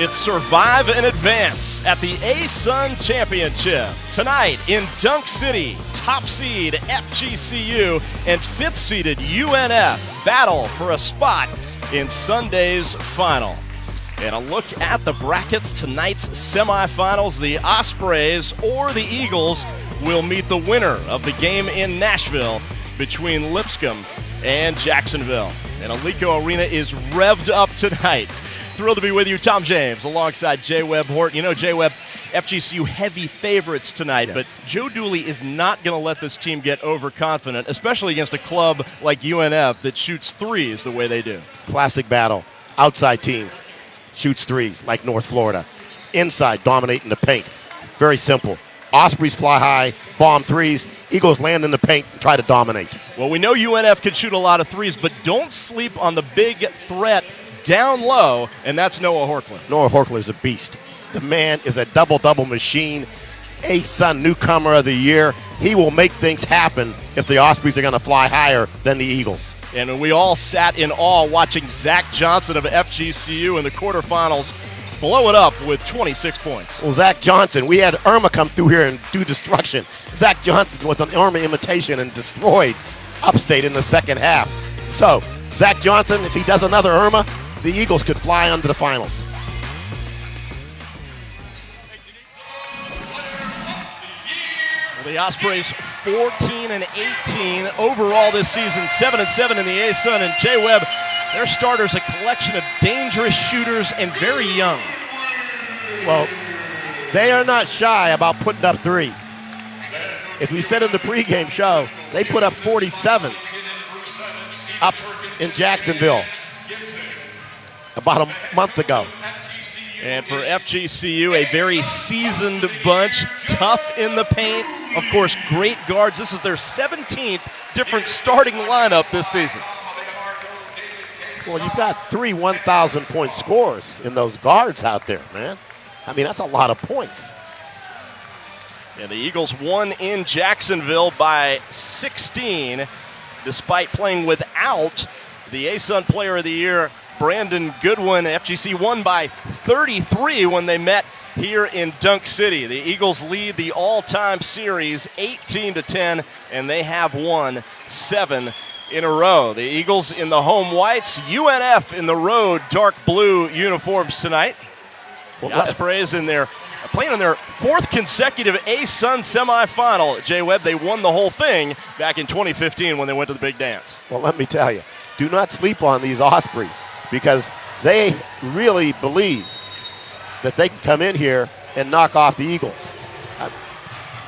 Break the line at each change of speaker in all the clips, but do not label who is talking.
It's Survive and Advance at the A-Sun Championship. Tonight in Dunk City, top seed FGCU and fifth seeded UNF battle for a spot in Sunday's final. And a look at the brackets, tonight's semifinals, the Ospreys or the Eagles will meet the winner of the game in Nashville between Lipscomb and Jacksonville. And Alico Arena is revved up tonight. Thrilled to be with you, Tom James, alongside J. Webb Horton. You know, J. Webb, FGCU heavy favorites tonight, yes. But Joe Dooley is not going to let this team get overconfident, especially against a club like UNF that shoots threes the way they do.
Classic battle. Outside team shoots threes like North Florida. Inside, dominating the paint. Very simple. Ospreys fly high, bomb threes. Eagles land in the paint and try to dominate.
Well, we know UNF can shoot a lot of threes, but don't sleep on the big threat down low, and that's Noah Horkler.
Noah Horkler is a beast. The man is a double-double machine. A-Sun newcomer of the year. He will make things happen if the Ospreys are going to fly higher than the Eagles.
And we all sat in awe watching Zach Johnson of FGCU in the quarterfinals blow it up with 26 points.
Well, Zach Johnson, we had Irma come through here and do destruction. Zach Johnson was an Irma imitation and destroyed Upstate in the second half. So, Zach Johnson, if he does another Irma, the Eagles could fly onto the finals.
Well, the Ospreys 14 and 18 overall this season, 7-7 in the A-Sun, and Jay Webb, their starters a collection of dangerous shooters and very young.
Well, they are not shy about putting up threes. As we said in the pregame show, they put up 47 up in Jacksonville about a month ago.
And for FGCU, a very seasoned bunch, tough in the paint. Of course, great guards. This is their 17th different starting lineup this season.
Well, you've got 3 1,000-point scorers in those guards out there, man. I mean, that's a lot of points.
And the Eagles won in Jacksonville by 16, despite playing without the A-Sun Player of the Year, Brandon Goodwin. FGC won by 33 when they met here in Dunk City. The Eagles lead the all-time series 18-10, and they have won 7 in a row. The Eagles in the home whites, UNF in the road dark blue uniforms tonight. The Ospreys playing in their 4th consecutive A-Sun semifinal. Jay Webb, they won the whole thing back in 2015 when they went to the big dance.
Well, let me tell you, do not sleep on these Ospreys because they really believe that they can come in here and knock off the Eagles.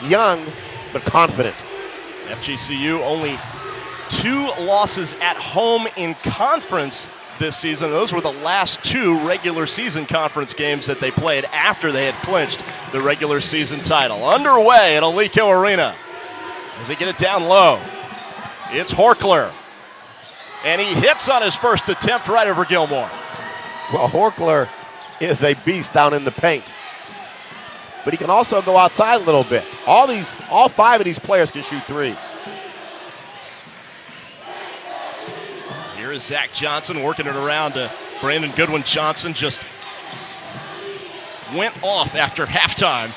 Young, but confident.
FGCU only 2 losses at home in conference this season. Those were the last 2 regular season conference games that they played after they had clinched the regular season title. Underway at Alico Arena as they get it down low. It's Horkler. And he hits on his first attempt right over Gilmore.
Well, Horkler is a beast down in the paint. But he can also go outside a little bit. All 5 of these players can shoot threes.
Here is Zach Johnson working it around to Brandon Goodwin. Johnson just went off after halftime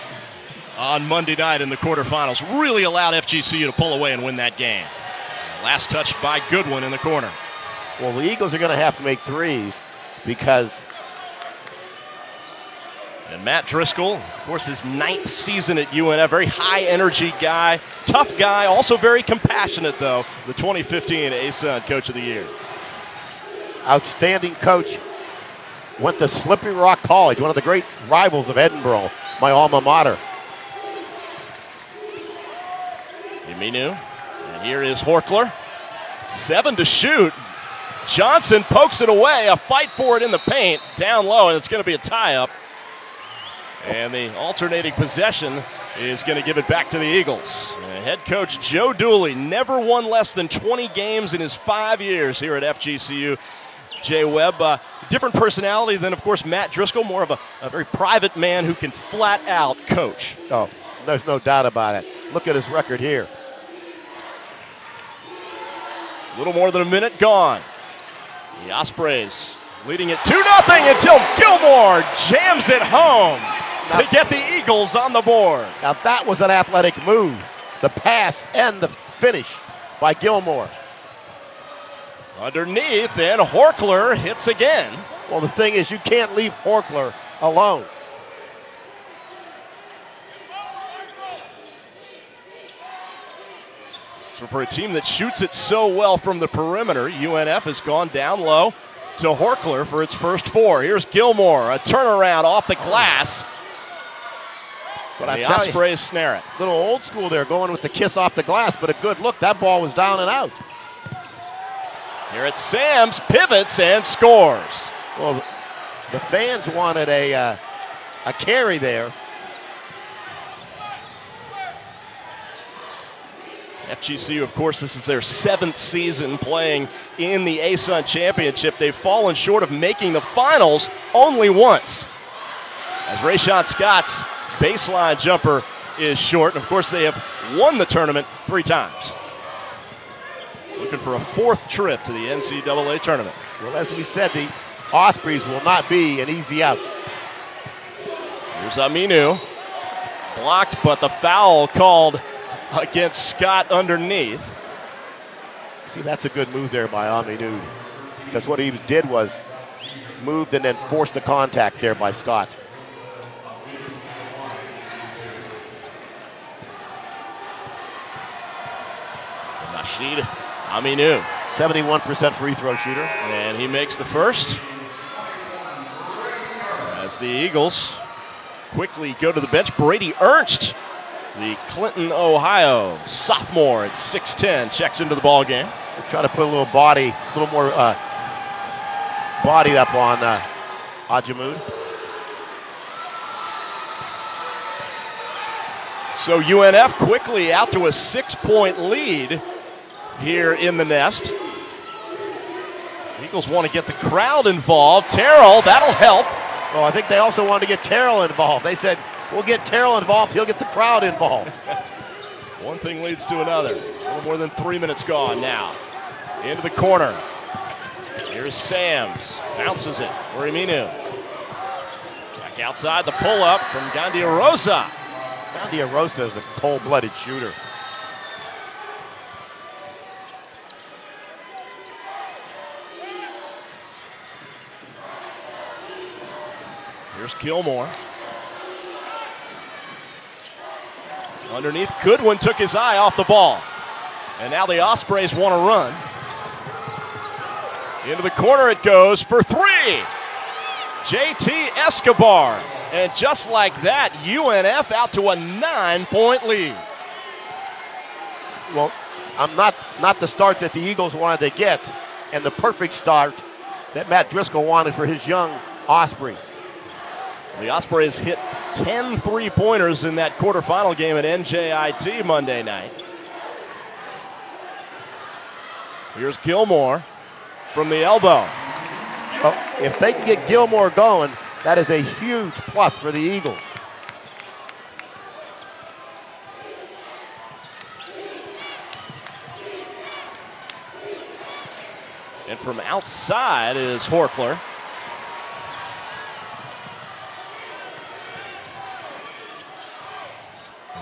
on Monday night in the quarterfinals. Really allowed FGCU to pull away and win that game. Last touch by Goodwin in the corner.
Well, the Eagles are going to have to make threes because...
And Matt Driscoll, of course, his 9th season at UNF, very high-energy guy, tough guy, also very compassionate, though, the 2015 A-Sun Coach of the Year.
Outstanding coach. Went to Slippery Rock College, one of the great rivals of Edinburgh, my alma mater.
Yaminu, and here is Horkler. 7 to shoot. Johnson pokes it away, a fight for it in the paint, down low, and it's going to be a tie-up. And the alternating possession is going to give it back to the Eagles. Head coach Joe Dooley never won less than 20 games in his 5 years here at FGCU. Jay Webb, different personality than, of course, Matt Driscoll, more of a very private man who can flat out coach.
Oh, there's no doubt about it. Look at his record here.
A little more than a minute gone. The Ospreys Leading it 2-0 until Gilmore jams it home to get the Eagles on the board.
Now that was an athletic move. The pass and the finish by Gilmore.
Underneath, and Horkler hits again.
Well, the thing is, you can't leave Horkler alone.
So for a team that shoots it so well from the perimeter, UNF has gone down low to Horkler for its first 4. Here's Gilmore, a turnaround off the glass.
But
the Ospreys snare it.
Little old school there, going with the kiss off the glass, but a good look. That ball was down and out.
Here it's Sams, pivots and scores.
Well, the fans wanted a carry there.
FGCU, of course, this is their 7th season playing in the ASUN Championship. They've fallen short of making the finals only once, as Rayshawn Scott's baseline jumper is short. And, of course, they have won the tournament 3 times. Looking for a 4th trip to the NCAA tournament.
Well, as we said, the Ospreys will not be an easy out.
Here's Aminu. Blocked, but the foul called against Scott underneath.
See, that's a good move there by Aminu, because what he did was moved and then forced the contact there by Scott.
Nasheed Aminu.
71% free throw shooter.
And he makes the first. As the Eagles quickly go to the bench, Brady Ernst, the Clinton, Ohio sophomore at 6'10", checks into the ball game.
We'll try to put a little body, a little more body up on Ajamoud.
So UNF quickly out to a 6-point lead here in the nest. Eagles want to get the crowd involved. Terrell, that'll help.
Well, I think they also wanted to get Terrell involved. They said, we'll get Terrell involved, he'll get the crowd involved.
One thing leads to another. A little more than 3 minutes gone now. Into the corner. Here's Sams. Bounces it for Aminu. Back outside, the pull-up from Gandia-Rosa.
Gandia-Rosa is a cold-blooded shooter.
Here's Gilmore. Underneath, Goodwin took his eye off the ball. And now the Ospreys want to run. Into the corner it goes for 3. JT Escobar. And just like that, UNF out to a 9-point lead.
Well, I'm not the start that the Eagles wanted to get, and the perfect start that Matt Driscoll wanted for his young Ospreys.
The Ospreys hit 10 3-pointers in that quarterfinal game at NJIT Monday night. Here's Gilmore from the elbow.
Well, if they can get Gilmore going, that is a huge plus for the Eagles.
And from outside is Horkler.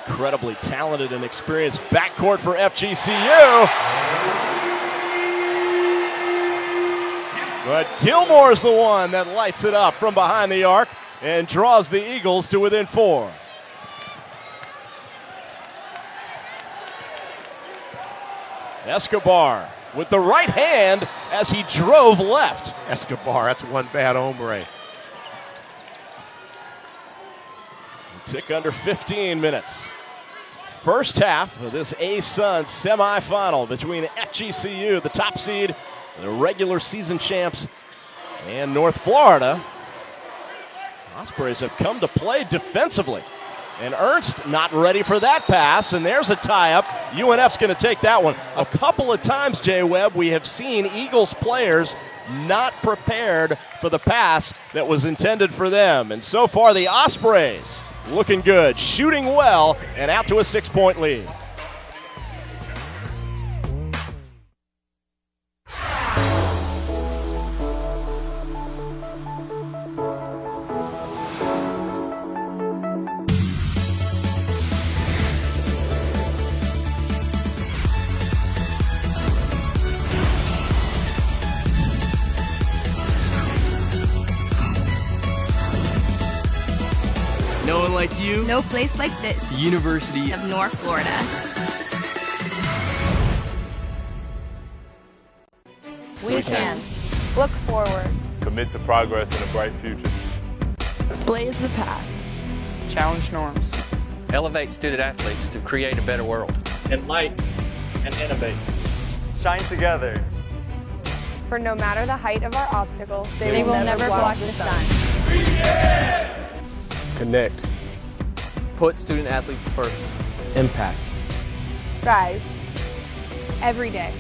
Incredibly talented and experienced backcourt for FGCU. But Gilmore's the one that lights it up from behind the arc and draws the Eagles to within 4. Escobar with the right hand as he drove left.
Escobar, that's one bad hombre.
Tick under 15 minutes. First half of this ASUN semifinal between FGCU, the top seed, the regular season champs, and North Florida. Ospreys have come to play defensively. And Ernst not ready for that pass, and there's a tie-up. UNF's going to take that one. A couple of times, Jay Webb, we have seen Eagles players not prepared for the pass that was intended for them. And so far, the Ospreys looking good, shooting well, and out to a 6-point lead.
like you.
No place like this.
The University
of North Florida.
We can. Look forward.
Commit to progress and a bright future.
Blaze the path.
Challenge norms.
Elevate student athletes to create a better world.
Enlighten and innovate.
Shine together.
For no matter the height of our obstacles,
they will never block the sun.
Connect.
Put student athletes first.
Impact.
Rise. Every day.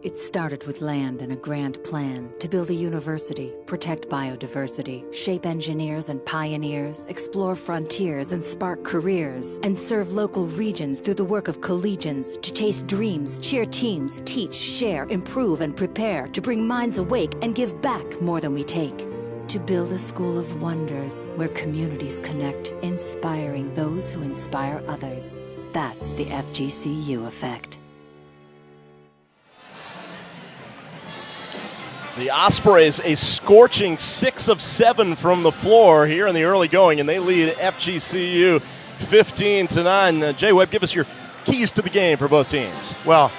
It started with land and a grand plan to build a university, protect biodiversity, shape engineers and pioneers, explore frontiers and spark careers, and serve local regions through the work of collegians to chase dreams, cheer teams, teach, share, improve, and prepare to bring minds awake and give back more than we take. To build a school of wonders where communities connect, inspiring those who inspire others. That's the FGCU effect.
The Ospreys a scorching 6 of 7 from the floor here in the early going, and they lead FGCU 15-9. Jay Webb, give us your keys to the game for both teams.
Well,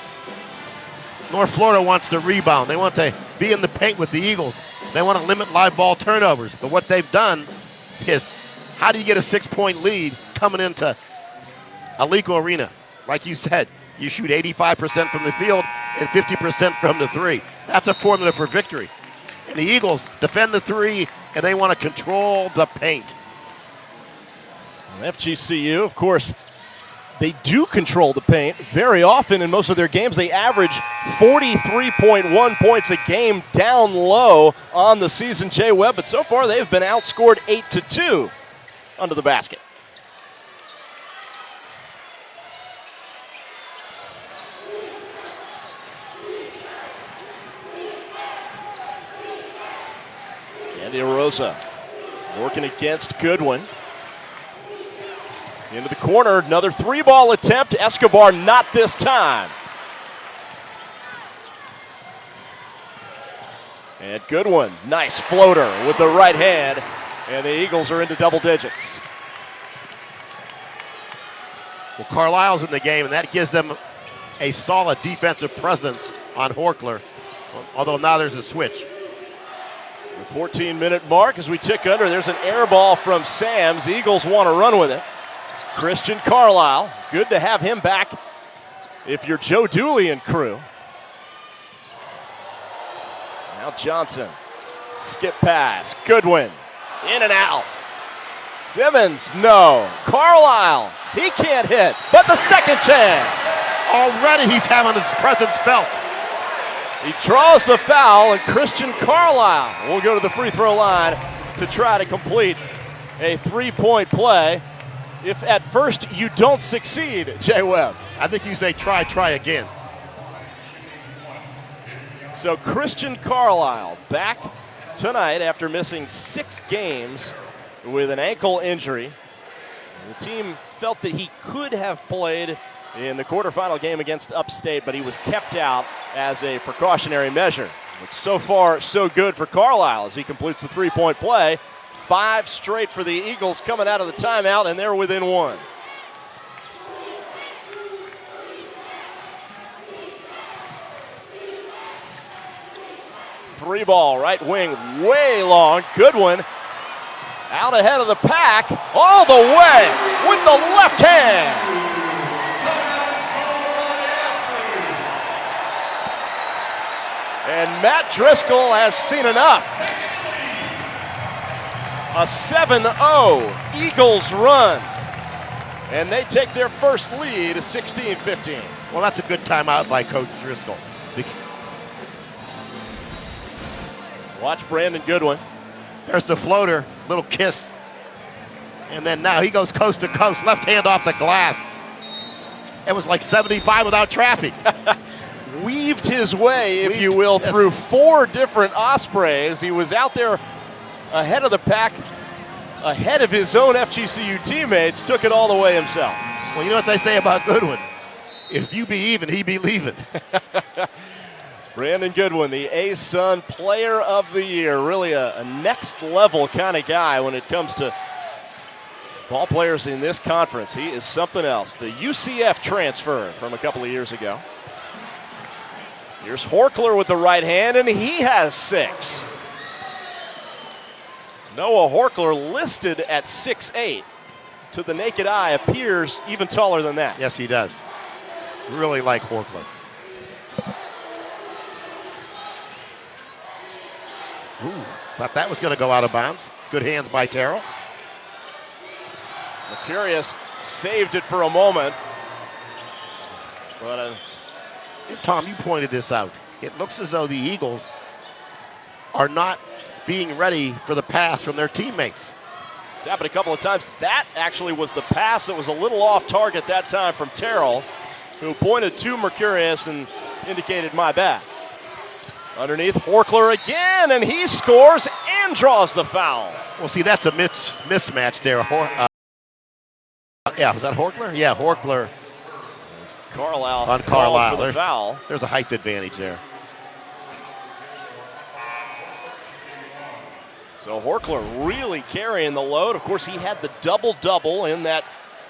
North Florida wants to rebound. They want to be in the paint with the Eagles. They want to limit live ball turnovers. But what they've done is, how do you get a 6-point lead coming into Alico Arena? Like you said, you shoot 85% from the field and 50% from the three. That's a formula for victory. And the Eagles defend the three, and they want to control the paint.
FGCU, of course, they do control the paint very often. In most of their games, they average 43.1 points a game down low on the season, Jay Webb. But so far, they've been outscored 8-2 under the basket. Andy Rosa working against Goodwin. Into the corner, another 3-ball attempt. Escobar not this time. And Goodwin, nice floater with the right hand. And the Eagles are into double digits.
Well, Carlisle's in the game, and that gives them a solid defensive presence on Horkler, although now there's a switch.
The 14-minute mark as we tick under. There's an air ball from Sams. The Eagles want to run with it. Christian Carlisle, good to have him back if you're Joe Dooley and crew. Now Johnson, skip pass, Goodwin, in and out. Simmons, no. Carlisle, he can't hit, but the second chance.
Already he's having his presence felt.
He draws the foul, and Christian Carlisle will go to the free throw line to try to complete a 3-point play. If at first you don't succeed, Jay Webb.
I think you say try again.
So Christian Carlisle back tonight after missing 6 games with an ankle injury. The team felt that he could have played in the quarterfinal game against Upstate, but he was kept out as a precautionary measure. But so far, so good for Carlisle as he completes the 3-point play. 5 straight for the Eagles coming out of the timeout, and they're within 1. Three ball, right wing, way long. Goodwin out ahead of the pack, all the way with the left hand. And Matt Driscoll has seen enough. A 7-0 Eagles run. And they take their first lead, 16-15.
Well, that's a good timeout by Coach Driscoll.
Watch Brandon Goodwin.
There's the floater, little kiss. And then now he goes coast to coast, left hand off the glass. It was like 75 without traffic.
Weaved his way, if you will, through 4 different Ospreys. He was out there ahead of the pack, ahead of his own FGCU teammates, took it all the way himself.
Well, you know what they say about Goodwin? If you be even, he be leaving.
Brandon Goodwin, the A-Sun Player of the Year. Really a next-level kind of guy when it comes to ball players in this conference. He is something else. The UCF transfer from a couple of years ago. Here's Horkler with the right hand, and he has 6. Noah Horkler, listed at 6'8", to the naked eye appears even taller than that.
Yes, he does. Really like Horkler. Ooh, thought that was going to go out of bounds. Good hands by Terrell.
Mercurius saved it for a moment. But
Tom, you pointed this out. It looks as though the Eagles are not being ready for the pass from their teammates.
it's happened a couple of times. That actually was the pass that was a little off target that time from Terrell, who pointed to Mercurius and indicated my bad. Underneath, Horkler again, and he scores and draws the foul.
Well, see, that's a mismatch there. Yeah, was that Horkler? Yeah, Horkler.
Carlisle
on Carlisle
for the foul.
There's a height advantage there.
So Horkler really carrying the load. Of course, he had the double-double in that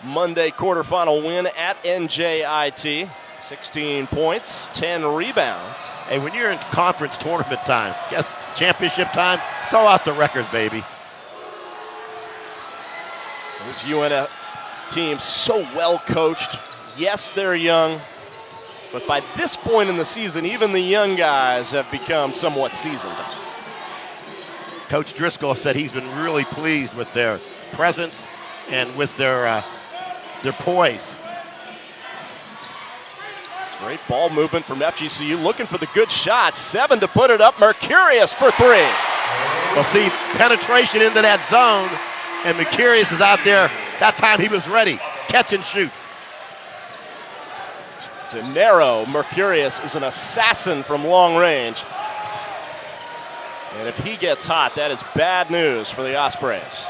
Monday quarterfinal win at NJIT. 16 points, 10 rebounds.
Hey, when you're in conference tournament time, guess championship time, throw out the records, baby.
This UNF team so well coached. Yes, they're young, but by this point in the season, even the young guys have become somewhat seasoned.
Coach Driscoll said he's been really pleased with their presence and with their poise.
Great ball movement from FGCU, looking for the good shot. 7 to put it up. Mercurius for 3.
Well, see, penetration into that zone, and Mercurius is out there. That time he was ready. Catch and shoot.
To narrow, Mercurius is an assassin from long range. And if he gets hot, that is bad news for the Ospreys.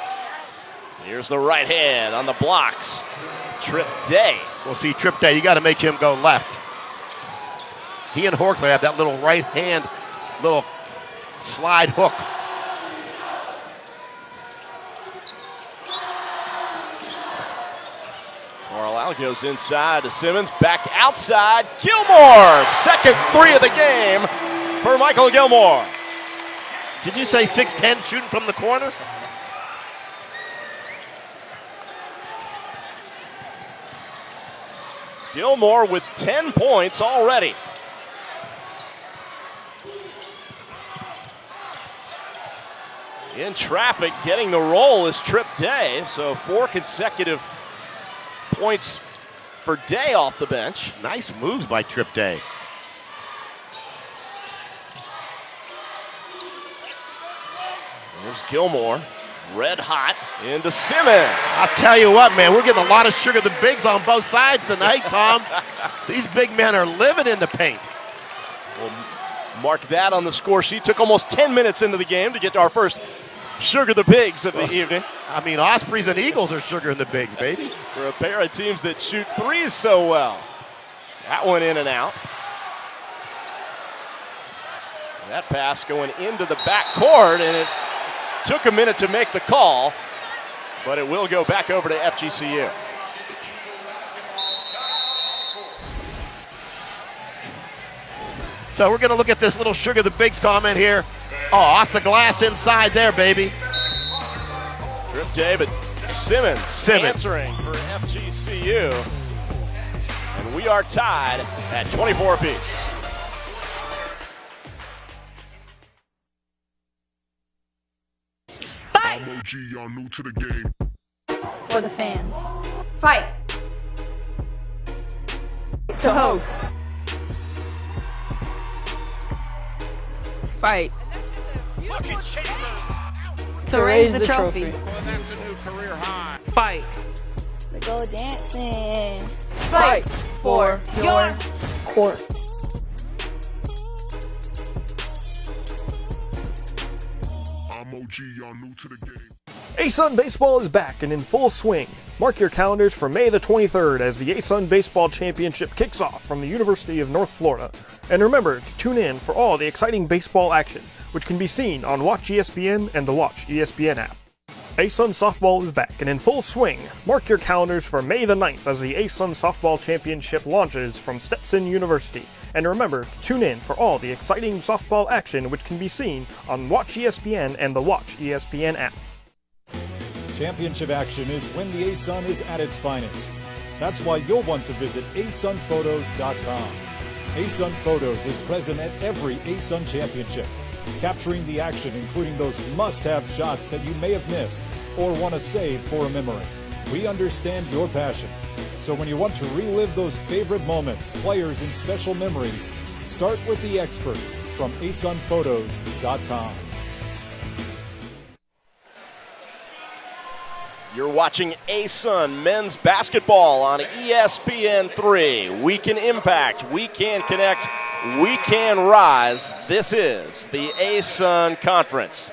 Here's the right hand on the blocks. Trip Day.
Well, see, Trip Day, you got to make him go left. He and Horkler have that little right hand, little slide hook.
Carlisle goes inside to Simmons, back outside. Gilmore, second 3 of the game for Michael Gilmore.
Did you say 6'10" shooting from the corner?
Gilmore with 10 points already. In traffic, getting the roll is Trip Day, so 4 consecutive points for Day off the bench.
Nice moves by Trip Day.
There's Gilmore, red hot, into Simmons.
I'll tell you what, man, we're getting a lot of sugar the bigs on both sides tonight, Tom. These big men are living in the paint.
We'll mark that on the score sheet. Took almost 10 minutes into the game to get to our first Sugar the Bigs of the evening.
I mean, Ospreys and Eagles are sugar the bigs, baby.
For a pair of teams that shoot threes so well. That one in and out. That pass going into the backcourt, and it took a minute to make the call, but it will go back over to FGCU.
So we're going to look at this little Sugar the Bigs comment here. Oh, off the glass inside there, baby.
Trip David, Simmons answering for FGCU. And we are tied at 24 apiece.
Fight! OG, y'all new to the game.
For the fans.
Fight.
To host.
Fight.
To raise the trophy.
Well, that's a new career high.
Fight.
To go dancing.
Fight for your
court.
I'm OG, y'all new to the game.
ASUN Baseball is back and in full swing. Mark your calendars for May the 23rd as the ASUN Baseball Championship kicks off from the University of North Florida. And remember to tune in for all the exciting baseball action, which can be seen on Watch ESPN and the Watch ESPN app. ASUN Softball is back and in full swing. Mark your calendars for May the 9th as the ASUN Softball Championship launches from Stetson University. And remember to tune in for all the exciting softball action, which can be seen on Watch ESPN and the Watch ESPN app.
Championship action is when the ASUN is at its finest. That's why you'll want to visit asunphotos.com. ASUN Photos is present at every ASUN championship, capturing the action, including those must-have shots that you may have missed or want to save for a memory. We understand your passion, so when you want to relive those favorite moments, players, and special memories, start with the experts from asunphotos.com.
You're watching ASUN men's basketball on ESPN3. We can impact, we can connect, we can rise. This is the ASUN Conference.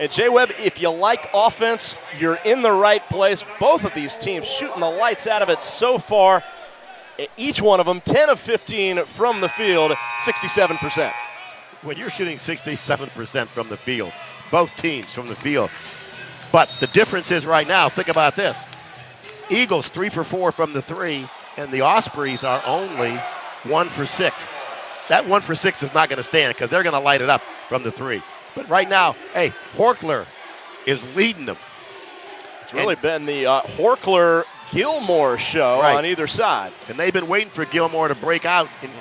And J-Webb, if you like offense, you're in the right place. Both of these teams shooting the lights out of it so far. Each one of them 10 of 15 from the field, 67%.
When you're shooting 67% from the field, both teams from the field. But the difference is right now, think about this. Eagles 3 for 4 from the 3, and the Ospreys are only 1 for 6. That 1 for 6 is not going to stand because they're going to light it up from the 3. But right now, hey, Horkler is leading them.
It's really been the Horkler-Gilmore show on either side.
And they've been waiting for Gilmore to break out and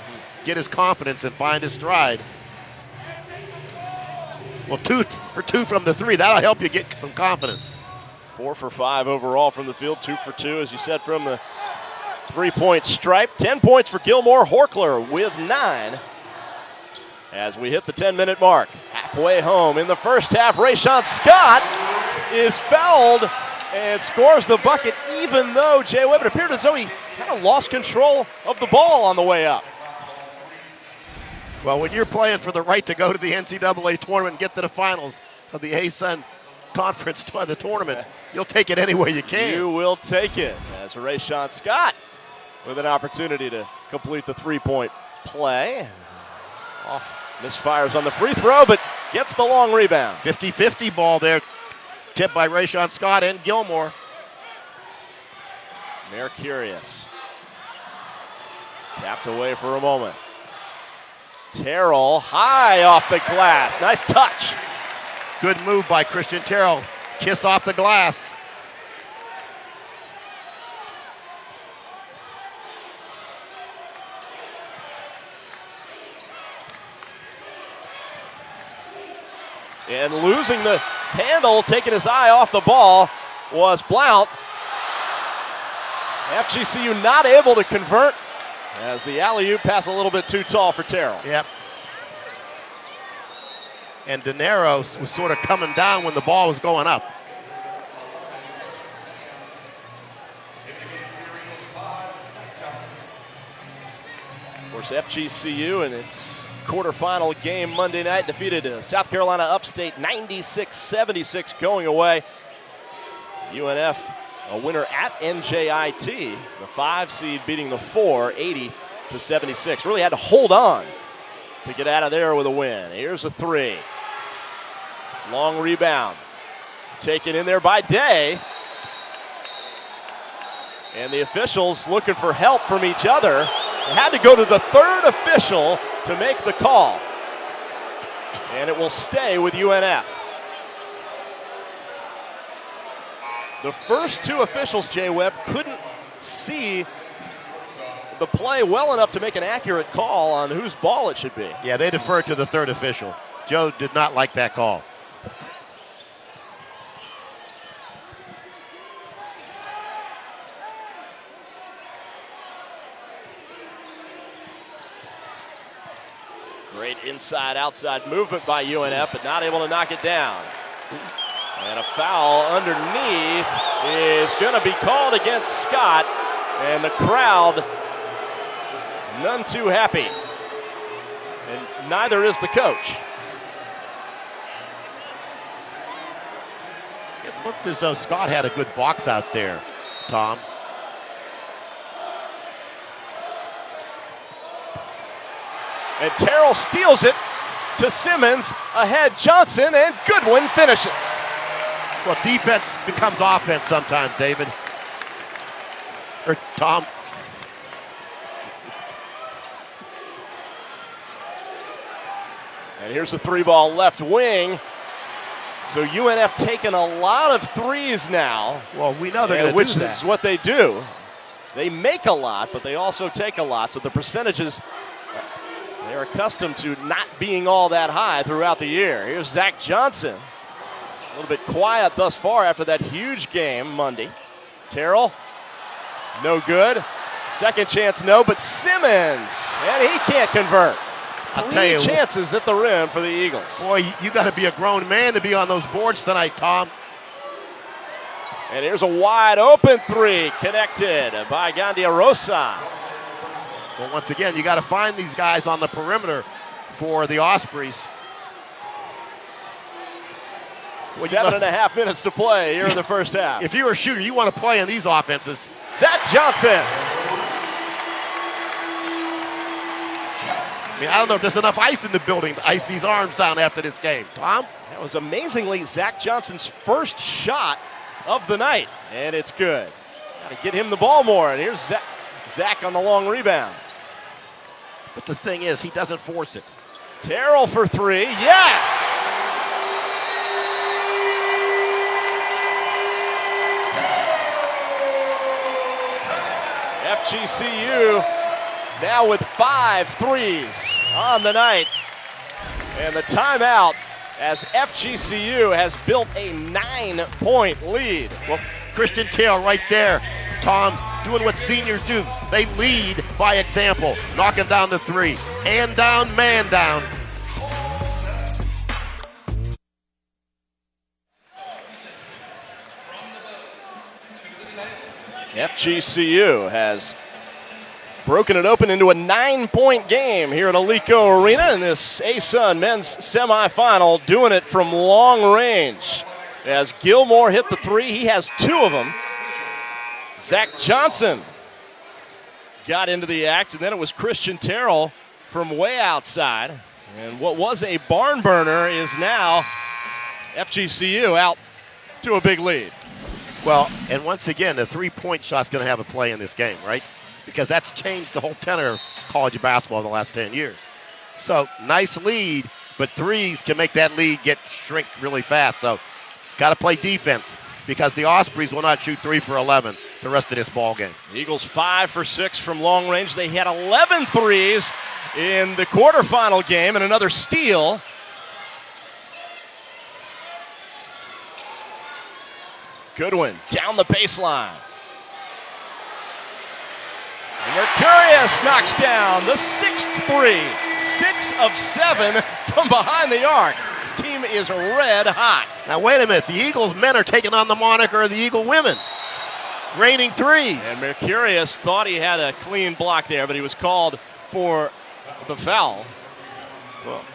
get his confidence and find his stride. Well, 2 for 2 from the 3. That'll help you get some confidence.
4 for 5 overall from the field, 2 for 2, as you said, from the three-point stripe. 10 points for Gilmore. Horkler with 9 as we hit the 10-minute mark. Halfway home in the first half, Rayshawn Scott is fouled and scores the bucket, even though Jay Webb, it appeared as though he kind of lost control of the ball on the way up.
Well, when you're playing for the right to go to the NCAA tournament and get to the finals of the ASUN Conference the tournament, you'll take it any way you can.
You will take it. As Rayshawn Scott with an opportunity to complete the three-point play. Misfires on the free throw, but gets the long rebound.
50-50 ball there, tipped by Rayshawn Scott and Gilmore.
Mercurius tapped away for a moment. Terrell high off the glass. Nice touch.
Good move by Christian Terrell. Kiss off the glass.
And losing the handle, taking his eye off the ball, was Blount. FGCU not able to convert as the alley-oop pass a little bit too tall for Terrell.
Yep. And De Niro was sort of coming down when the ball was going up.
Of course, FGCU in its quarterfinal game Monday night defeated South Carolina Upstate 96-76 going away. UNF a winner at NJIT, the 5 seed beating the 4, 80-76. Really had to hold on to get out of there with a win. Here's a 3. Long rebound. Taken in there by Day. And the officials looking for help from each other. They had to go to the third official to make the call. And it will stay with UNF. The first 2 officials, Jay Webb, couldn't see the play well enough to make an accurate call on whose ball it should be.
Yeah, they deferred to the third official. Joe did not like that call.
Great inside-outside movement by UNF, but not able to knock it down. And a foul underneath is going to be called against Scott, and the crowd none too happy. And neither is the coach.
Looked as though Scott had a good box out there, Tom.
And Terrell steals it to Simmons, ahead Johnson, and Goodwin finishes.
Well, defense becomes offense sometimes, David. Or Tom.
And here's the 3-ball left wing. So UNF taking a lot of threes now.
Well, we know they're going to do that.
Which is what they do. They make a lot, but they also take a lot. So the percentages, they're accustomed to not being all that high throughout the year. Here's Zach Johnson. A little bit quiet thus far after that huge game Monday. Terrell, no good. Second chance, no, but Simmons, and he can't convert.
I'll tell you,
chances at the rim for the Eagles.
Boy, you got to be a grown man to be on those boards tonight, Tom.
And here's a wide open three connected by Gandiarosa.
Well, once again, you got to find these guys on the perimeter for the Ospreys.
7.5 minutes to play here in the first half.
If you're a shooter, you want to play in these offenses.
Zach Johnson.
I mean, I don't know if there's enough ice in the building to ice these arms down after this game. Tom?
That was amazingly Zach Johnson's first shot of the night, and it's good. Got to get him the ball more, and here's Zach on the long rebound.
But the thing is, he doesn't force it.
Terrell for three, yes! FGCU now with 5 threes on the night. And the timeout as FGCU has built a 9-point lead.
Well, Christian Tail right there, Tom, doing what seniors do. They lead by example, knocking down the three. And down, man down.
FGCU has broken it open into a 9-point game here at Alico Arena in this ASUN men's semifinal, doing it from long range. As Gilmore hit the three, he has 2 of them. Zach Johnson got into the act, and then it was Christian Terrell from way outside. And what was a barn burner is now FGCU out to a big lead.
Well, and once again, the three-point shot's going to have a play in this game, right? Because that's changed the whole tenor of college basketball in the last 10 years. So, nice lead, but threes can make that lead shrink really fast. So, got to play defense because the Ospreys will not shoot 3 for 11 the rest of this ball game.
The Eagles 5 for 6 from long range. They had 11 threes in the quarterfinal game and another steal. Goodwin down the baseline. Mercurius knocks down the 6th three. 6 of 7 from behind the arc. His team is red hot.
Now, wait a minute. The Eagles men are taking on the moniker of the Eagle women. Raining threes.
And Mercurius thought he had a clean block there, but he was called for the foul.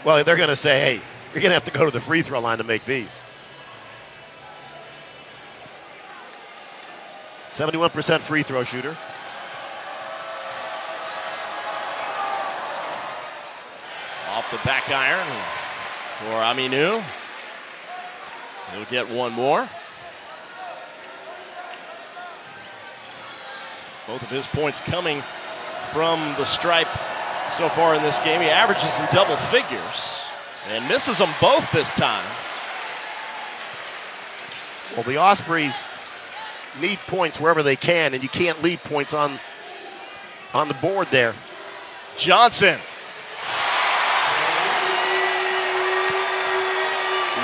Well, they're going to say, hey, you're going to have to go to the free throw line to make these. 71% free throw shooter.
Off the back iron for Aminu. He'll get one more. Both of his points coming from the stripe so far in this game. He averages in double figures and misses them both this time.
Well, the Ospreys need points wherever they can, and you can't leave points on the board there.
Johnson.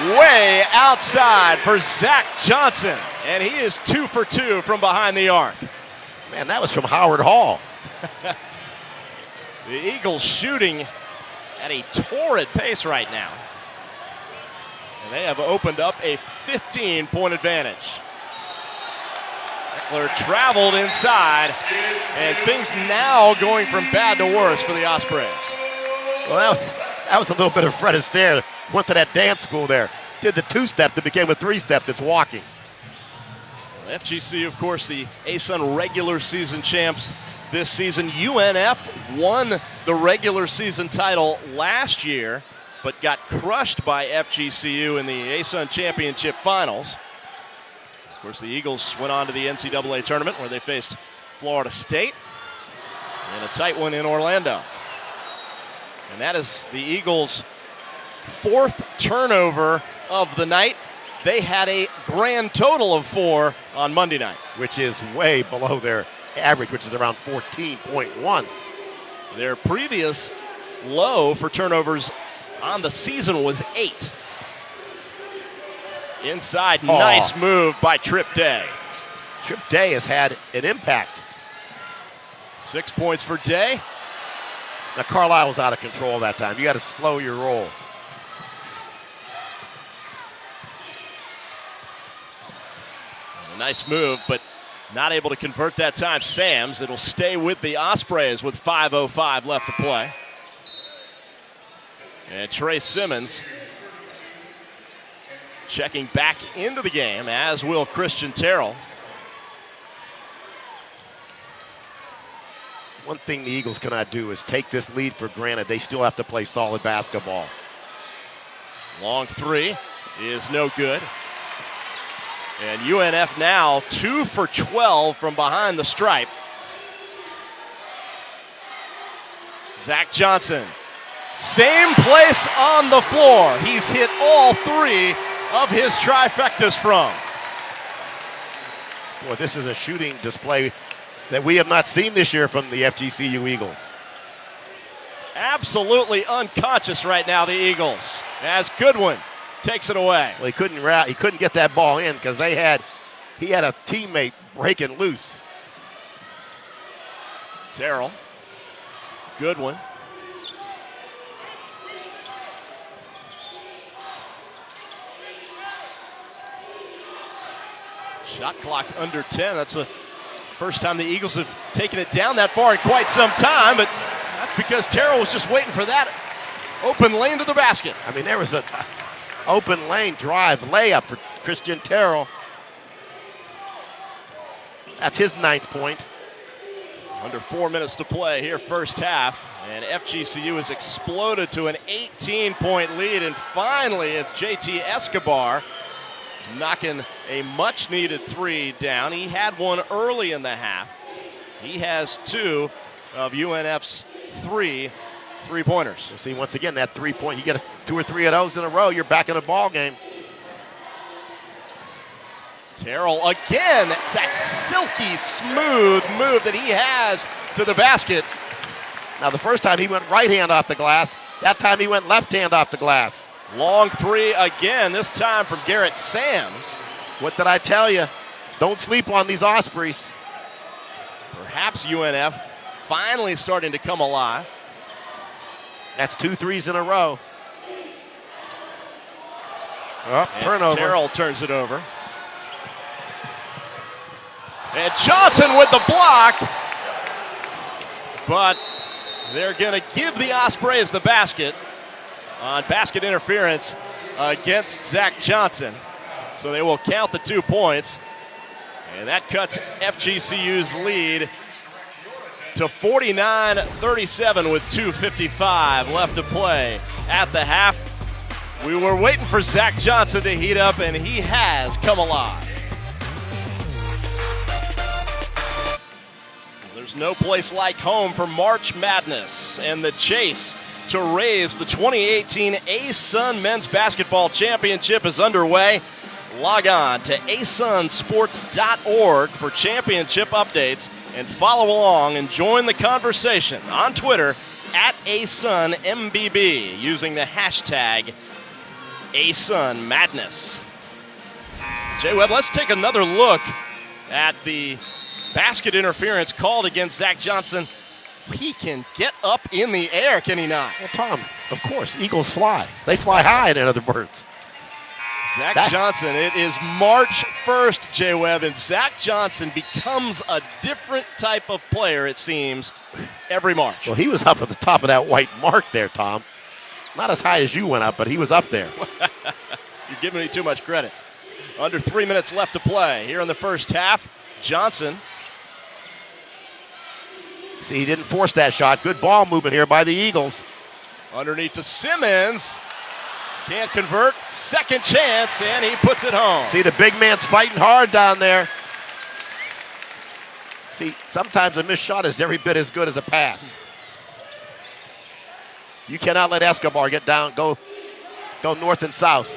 Way outside for Zach Johnson, and he is 2 for 2 from behind the arc.
Man, that was from Howard Hall.
The Eagles shooting at a torrid pace right now. And they have opened up a 15-point advantage. Eckler traveled inside, and things now going from bad to worse for the Ospreys.
Well, that was a little bit of Fred Astaire. Went to that dance school there. Did the 2-step that became a 3-step that's walking.
FGCU, of course, the ASUN regular season champs this season. UNF won the regular season title last year, but got crushed by FGCU in the ASUN championship finals. Of course, the Eagles went on to the NCAA tournament where they faced Florida State in a tight one in Orlando. And that is the Eagles' 4th turnover of the night. They had a grand total of 4 on Monday night,
which is way below their average, which is around 14.1.
Their previous low for turnovers on the season was 8. Inside, nice move by Trip Day.
Trip Day has had an impact.
6 points for Day.
Now, Carlisle was out of control that time. You got to slow your roll.
A nice move, but not able to convert that time. Sams, it'll stay with the Ospreys with 5:05 left to play. And Trey Simmons checking back into the game, as will Christian Terrell.
One thing the Eagles cannot do is take this lead for granted. They still have to play solid basketball.
Long 3 is no good. And UNF now 2 for 12 from behind the stripe. Zach Johnson, same place on the floor. He's hit all 3 of his trifectas from.
Boy, this is a shooting display that we have not seen this year from the FGCU Eagles.
Absolutely unconscious right now, the Eagles, as Goodwin takes it away.
Well, he couldn't get that ball in because he had a teammate breaking loose.
Terrell, Goodwin. Shot clock under 10. That's the first time the Eagles have taken it down that far in quite some time, but that's because Terrell was just waiting for that open lane to the basket.
I mean, there was an open lane drive layup for Christian Terrell. That's his 9th point.
Under 4 minutes to play here, first half, and FGCU has exploded to an 18-point lead, and finally it's JT Escobar knocking a much-needed 3 down. He had one early in the half. He has 2 of UNF's 3 3-pointers.
We'll see, once again, that 3-point, you get 2 or 3 of those in a row, you're back in a ball game.
Terrell again. It's that silky smooth move that he has to the basket.
Now, the first time he went right hand off the glass. That time he went left hand off the glass.
Long 3 again, this time from Garrett Sams.
What did I tell you? Don't sleep on these Ospreys.
Perhaps UNF finally starting to come alive.
That's 2 threes in a row. Oh, turnover.
Terrell turns it over. And Johnson with the block. But they're going to give the Ospreys the basket on basket interference against Zach Johnson. So they will count the 2 points. And that cuts FGCU's lead to 49-37 with 2:55 left to play at the half. We were waiting for Zach Johnson to heat up, and he has come alive. There's no place like home for March Madness, and the chase to raise the 2018 ASUN Men's Basketball Championship is underway. Log on to asunsports.org for championship updates and follow along and join the conversation on Twitter at ASUNMBB using the hashtag ASUNMadness. Jay Webb, let's take another look at the basket interference called against Zach Johnson. He can get up in the air, can he not?
Well, Tom, of course, Eagles fly. They fly high, in other words.
Zach Johnson, it is March 1st, Jay Webb, and Zach Johnson becomes a different type of player, it seems, every March.
Well, he was up at the top of that white mark there, Tom. Not as high as you went up, but he was up there.
You're giving me too much credit. Under 3 minutes left to play here in the first half. Johnson.
See, he didn't force that shot. Good ball movement here by the Eagles.
Underneath to Simmons. Can't convert. Second chance, and he puts it home.
See, the big man's fighting hard down there. See, sometimes a missed shot is every bit as good as a pass. You cannot let Escobar get down, go north and south.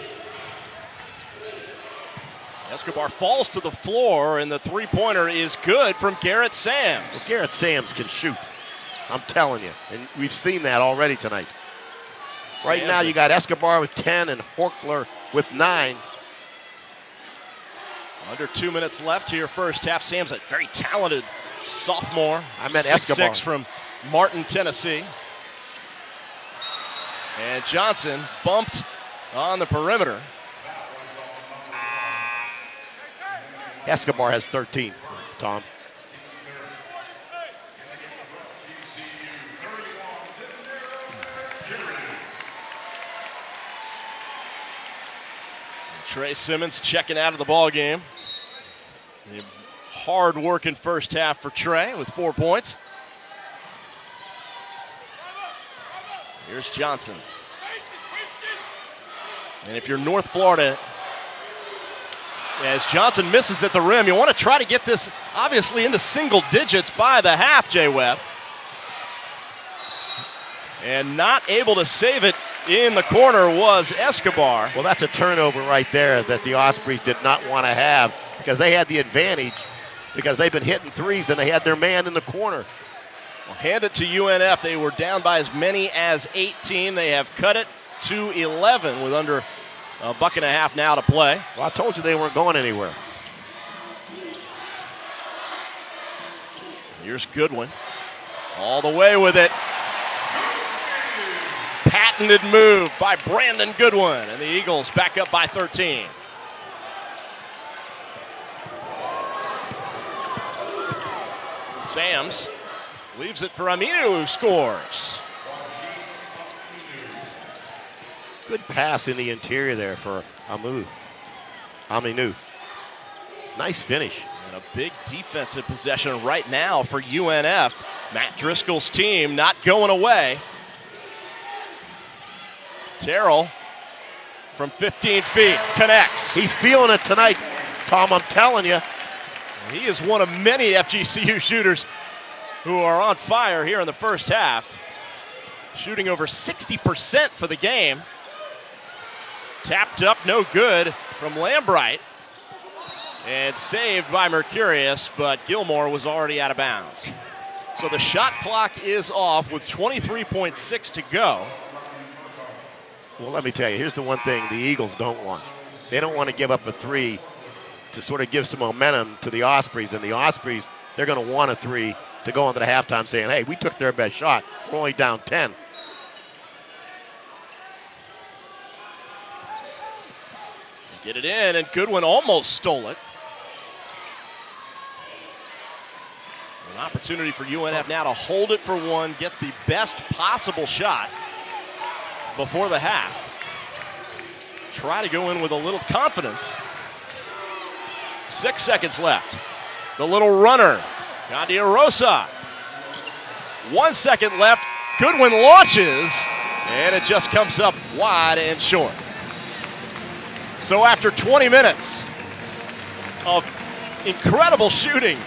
Escobar falls to the floor, and the three-pointer is good from Garrett Sams.
Well, Garrett Sams can shoot. I'm telling you, and we've seen that already tonight. Right now, you got Escobar with 10 and Horkler with 9.
Under 2 minutes left here first half. Sam's a very talented sophomore.
I meant Escobar.
6'6" from Martin, Tennessee. And Johnson bumped on the perimeter.
Escobar has 13, Tom.
Trey Simmons checking out of the ball game. Hard work in first half for Trey with 4 points. Here's Johnson. And if you're North Florida, as Johnson misses at the rim, you want to try to get this obviously into single digits by the half, Jay Webb. And not able to save it in the corner was Escobar.
Well, that's a turnover right there that the Ospreys did not want to have because they had the advantage because they've been hitting threes and they had their man in the corner.
Well, hand it to UNF. They were down by as many as 18. They have cut it to 11 with under a buck and a half now to play.
Well, I told you they weren't going anywhere.
Here's Goodwin. All the way with it. Patented move by Brandon Goodwin, and the Eagles back up by 13. Sams leaves it for Aminu, who scores.
Good pass in the interior there for Aminu. Nice finish.
And a big defensive possession right now for UNF. Matt Driscoll's team not going away. Terrell from 15 feet connects.
He's feeling it tonight, Tom, I'm telling you.
He is one of many FGCU shooters who are on fire here in the first half. Shooting over 60% for the game. Tapped up, no good from Lambright. And saved by Mercurius, but Gilmore was already out of bounds. So the shot clock is off with 23.6 to go.
Well, let me tell you, here's the one thing the Eagles don't want. They don't want to give up a three to sort of give some momentum to the Ospreys. And the Ospreys, they're going to want a three to go into the halftime saying, hey, we took their best shot. We're only down 10.
Get it in, and Goodwin almost stole it. An opportunity for UNF now to hold it for one, get the best possible shot before the half. Try to go in with a little confidence. 6 seconds left. The little runner, Gandiarosa. 1 second left. Goodwin launches, and it just comes up wide and short. So after 20 minutes of incredible shooting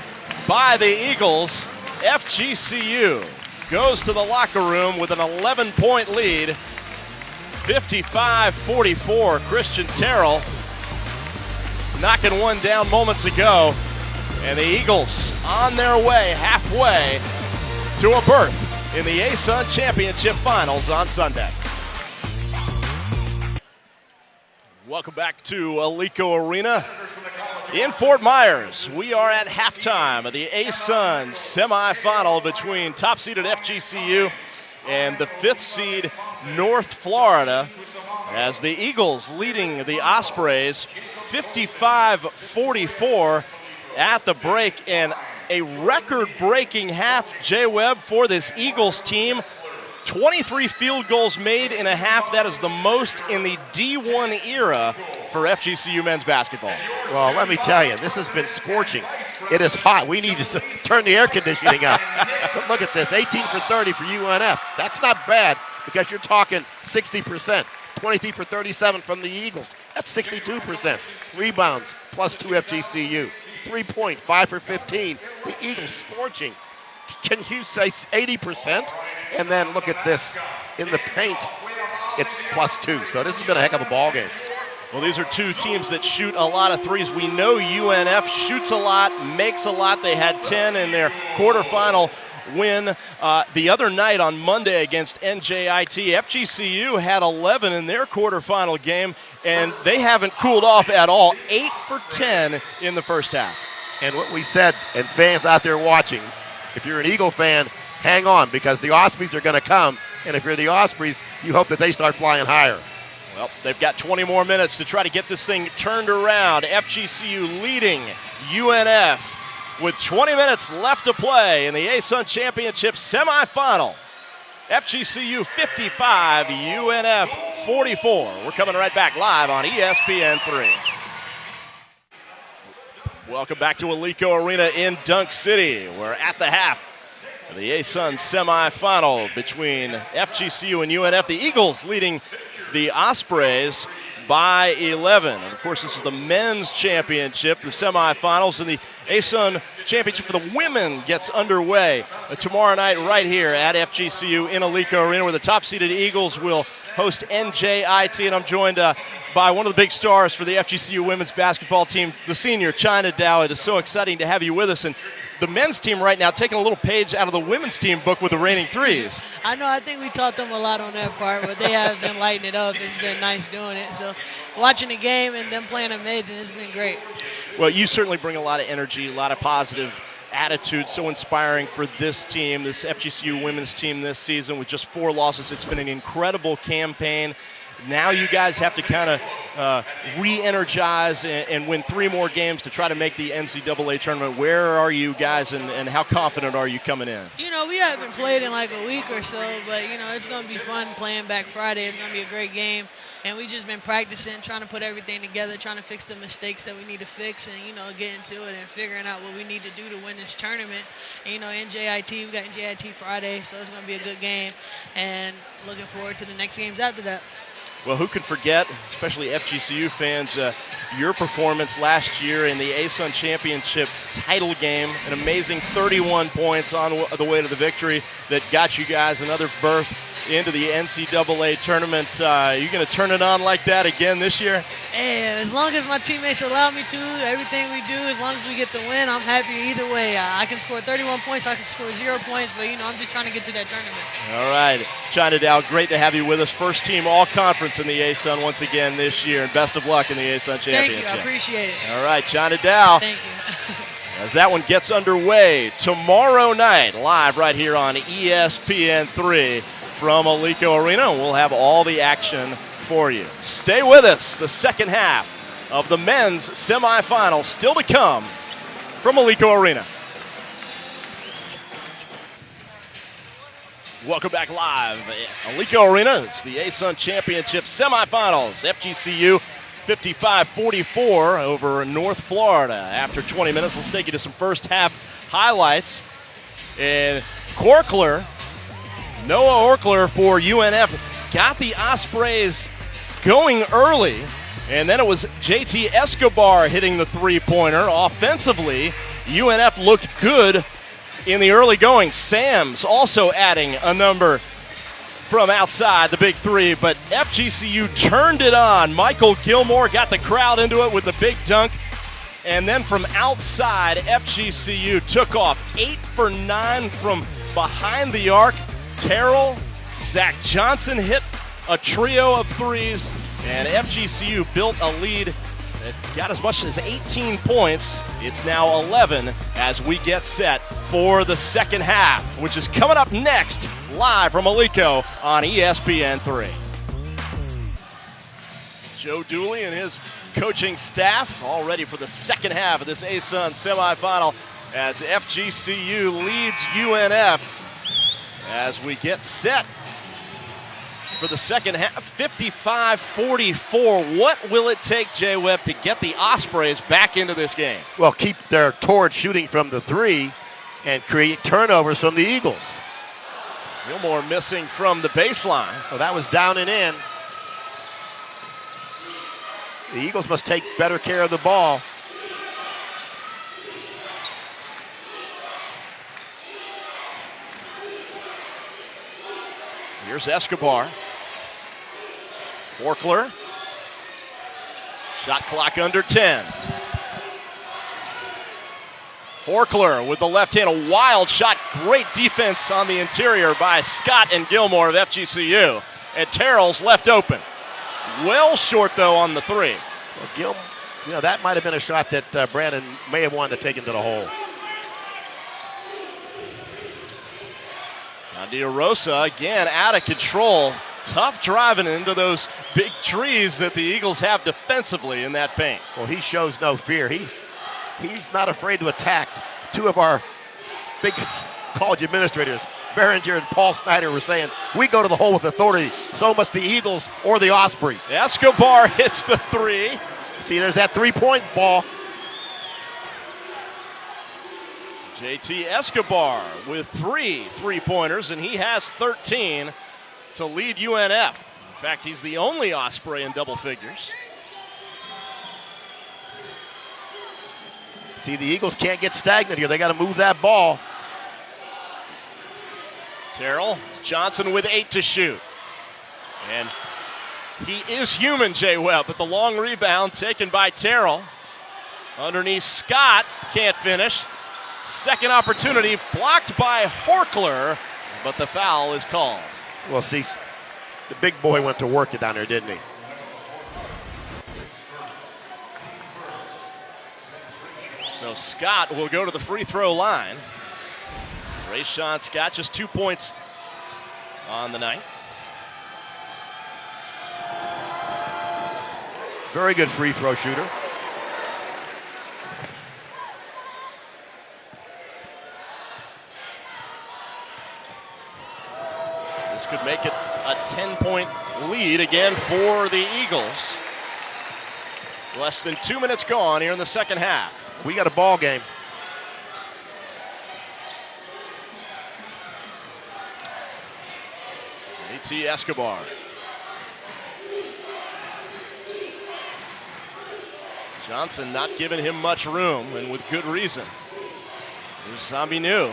by the Eagles, FGCU goes to the locker room with an 11-point lead. 55-44, Christian Terrell knocking one down moments ago. And the Eagles on their way halfway to a berth in the ASUN Championship Finals on Sunday. Welcome back to Alico Arena in Fort Myers. We are at halftime of the ASUN semifinal between top-seeded FGCU and the 5th seed North Florida, as the Eagles leading the Ospreys 55-44 at the break, and a record-breaking half, Jay Webb, for this Eagles team. 23 field goals made in a half. That is the most in the D1 era for FGCU men's basketball.
Well, let me tell you, this has been scorching. It is hot. We need to turn the air conditioning up. But look at this, 18 for 30 for UNF. That's not bad because you're talking 60%. 23 for 37 from the Eagles. That's 62%. Rebounds, plus 2 FGCU. 3-point, 5 for 15. The Eagles scorching. Can you say 80%? And then look at this. In the paint, it's plus 2. So this has been a heck of a ball game.
Well, these are two teams that shoot a lot of threes. We know UNF shoots a lot, makes a lot. They had 10 in their quarterfinal win the other night on Monday against NJIT. FGCU had 11 in their quarterfinal game, and they haven't cooled off at all. 8 for 10 in the first half.
And what we said, and fans out there watching, if you're an Eagle fan, hang on, because the Ospreys are going to come, and if you're the Ospreys, you hope that they start flying higher.
Well, they've got 20 more minutes to try to get this thing turned around. FGCU leading UNF with 20 minutes left to play in the ASUN Championship semifinal. FGCU 55, UNF 44. We're coming right back live on ESPN3. Welcome back to Alico Arena in Dunk City. We're at the half of the ASUN semifinal between FGCU and UNF. The Eagles leading the Ospreys by 11. And of course, this is the men's championship, the semifinals, and the ASUN championship for the women gets underway tomorrow night right here at FGCU in Alico Arena, where the top-seeded Eagles will host NJIT. And I'm joined by one of the big stars for the FGCU women's basketball team, the senior China Dow. It is so exciting to have you with us. And the men's team right now taking a little page out of the women's team book with the reigning threes.
I know, I think we taught them a lot on that part, but they have been lighting it up. It's been nice doing it. So watching the game and them playing amazing, it's been great. Well,
you certainly bring a lot of energy, a lot of positive attitude, so inspiring for this team, this FGCU women's team this season with just 4 losses. It's been an incredible campaign. Now you guys have to kind of re-energize and win 3 more games to try to make the NCAA tournament. Where are you guys, and how confident are you coming in?
You know, we haven't played in like a week or so, but, you know, it's going to be fun playing back Friday. It's going to be a great game. And we've just been practicing, trying to put everything together, trying to fix the mistakes that we need to fix and, you know, get into it and figuring out what we need to do to win this tournament. And, you know, NJIT, we got NJIT Friday, so it's going to be a good game. And looking forward to the next games after that.
Well, who can forget, especially FGCU fans, your performance last year in the ASUN Championship title game, an amazing 31 points on the way to the victory that got you guys another berth into the NCAA tournament. You going to turn it on like that again this year?
Hey, as long as my teammates allow me to, everything we do, as long as we get the win, I'm happy either way. I can score 31 points, I can score 0 points, but, you know, I'm just trying to get to that tournament.
All right. China Dow, great to have you with us. First team all-conference in the ASUN once again this year, and best of luck in the ASUN Championship.
Thank you, I appreciate it.
All right, China Dow.
Thank you.
As that one gets underway tomorrow night, live right here on ESPN3 from Alico Arena. We'll have all the action for you. Stay with us. The second half of the men's semifinal still to come from Alico Arena. Welcome back live at Alico Arena. It's the ASUN Championship semifinals. FGCU 55-44 over North Florida. After 20 minutes, let's take you to some first half highlights. And Noah Orkler for UNF got the Ospreys going early, and then it was JT Escobar hitting the three-pointer. Offensively, UNF looked good in the early going. Sams also adding a number from outside the big three, but FGCU turned it on. Michael Gilmore got the crowd into it with the big dunk. And then from outside, FGCU took off 8 for 9 from behind the arc. Terrell, Zach Johnson hit a trio of threes, and FGCU built a lead that got as much as 18 points. It's now 11 as we get set for the second half, which is coming up next, live from Alico on ESPN3. Joe Dooley and his coaching staff all ready for the second half of this ASUN semifinal as FGCU leads UNF as we get set for the second half, 55-44. What will it take, Jay Webb, to get the Ospreys back into this game?
Well, keep their torch shooting from the three and create turnovers from the Eagles.
Gilmore missing from the baseline.
Well, that was down and in. The Eagles must take better care of the ball.
Here's Escobar. Forkler. Shot clock under 10. Forkler with the left hand, a wild shot. Great defense on the interior by Scott and Gilmore of FGCU. And Terrell's left open. Well short, though, on the three.
Well, that might have been a shot that Brandon may have wanted to take into the hole.
Rosa again out of control. Tough driving into those big trees that the Eagles have defensively in that paint.
Well, he shows no fear. He's not afraid to attack. Two of our big college administrators, Behringer and Paul Snyder, were saying, we go to the hole with authority. So must the Eagles or the Ospreys.
Escobar hits the three.
See, there's that three-point ball.
JT Escobar with 3 3-pointers, and he has 13 to lead UNF. In fact, he's the only Osprey in double figures.
See, the Eagles can't get stagnant here. They got to move that ball.
Terrell Johnson with 8 to shoot. And he is human, Jay Webb, but the long rebound taken by Terrell. Underneath Scott, can't finish. Second opportunity blocked by Horkler, but the foul is called.
Well, see, the big boy went to work it down there, didn't he?
So Scott will go to the free throw line. Rayshawn Scott just 2 points on the night.
Very good free throw shooter.
This could make it a 10-point lead again for the Eagles. Less than 2 minutes gone here in the second half.
We got a ball game.
A.T. Escobar. Johnson not giving him much room, and with good reason. Here's Zombie New.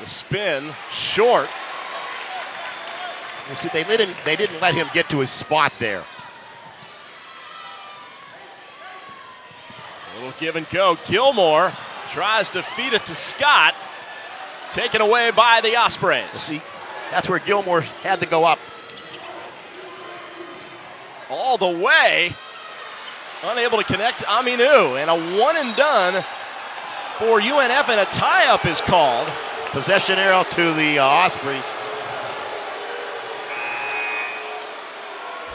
The spin, short.
You see, they didn't let him get to his spot there.
A little give and go. Gilmore tries to feed it to Scott. Taken away by the Ospreys.
See, that's where Gilmore had to go up.
All the way. Unable to connect Aminu. And a one and done for UNF, and a tie-up is called.
Possession arrow to the Ospreys.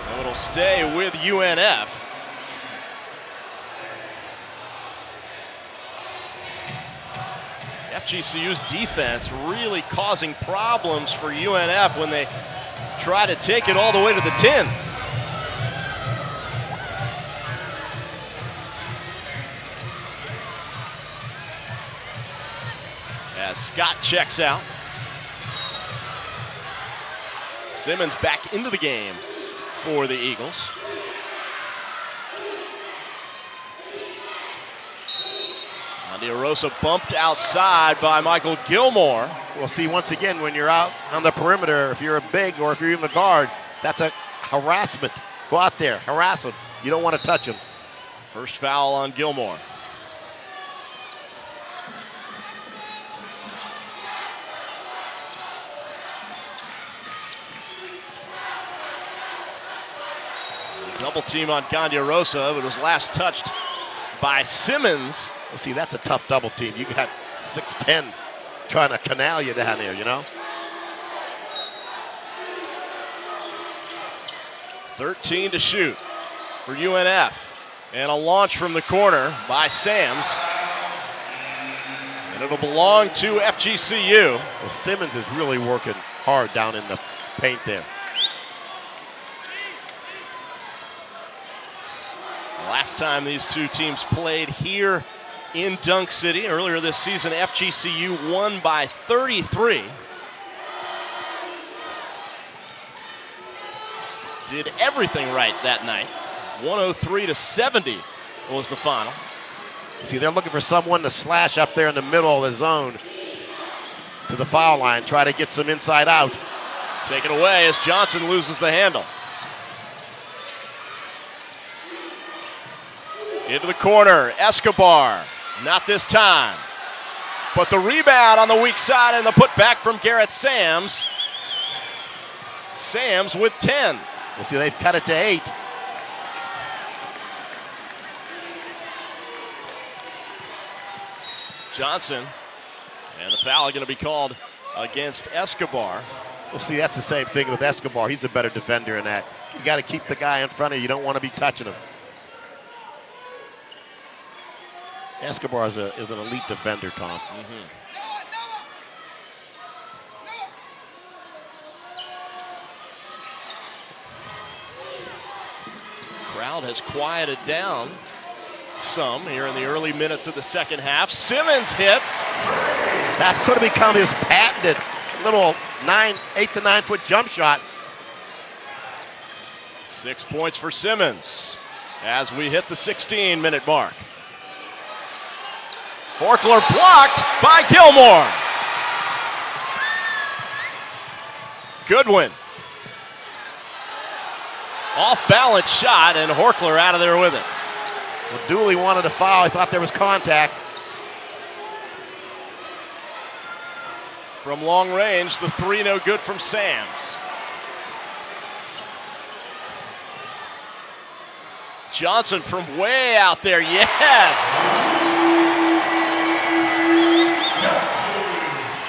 And it'll stay with UNF. FGCU's defense really causing problems for UNF when they try to take it all the way to the 10. As Scott checks out. Simmons back into the game for the Eagles. Rosa bumped outside by Michael Gilmore.
Well, see, once again, when you're out on the perimeter, if you're a big or if you're even a guard, that's a harassment. Go out there, harass him. You don't want to touch him.
First foul on Gilmore. Double team on Rosa, but it was last touched by Simmons.
Well, see, that's a tough double team. You got 6'10" trying to canal you down there, you know?
13 to shoot for UNF. And a launch from the corner by Sams. And it'll belong to FGCU.
Well, Simmons is really working hard down in the paint there.
last time these two teams played here in Dunk City. Earlier this season, FGCU won by 33. Did everything right that night. 103-70 was the final.
See, they're looking for someone to slash up there in the middle of the zone to the foul line, try to get some inside out.
Taken away as Johnson loses the handle. Into the corner, Escobar. Not this time. But the rebound on the weak side and the putback from Garrett Sams. Sams with 10.
We'll see, they've cut it to 8.
Johnson, and the foul is going to be called against Escobar.
Well, see, that's the same thing with Escobar. He's a better defender in that. You got to keep the guy in front of you. You don't want to be touching him. Escobar is an elite defender, Tom.
Mm-hmm. Crowd has quieted down some here in the early minutes of the second half. Simmons hits.
That's sort of become his patented little 8 to 9 foot jump shot.
6 points for Simmons as we hit the 16-minute mark. Horkler blocked by Gilmore. Goodwin. Off-balance shot, and Horkler out of there with it.
Well, Dooley wanted a foul. He thought there was contact.
From long range, the 3 no good from Sams. Johnson from way out there, yes!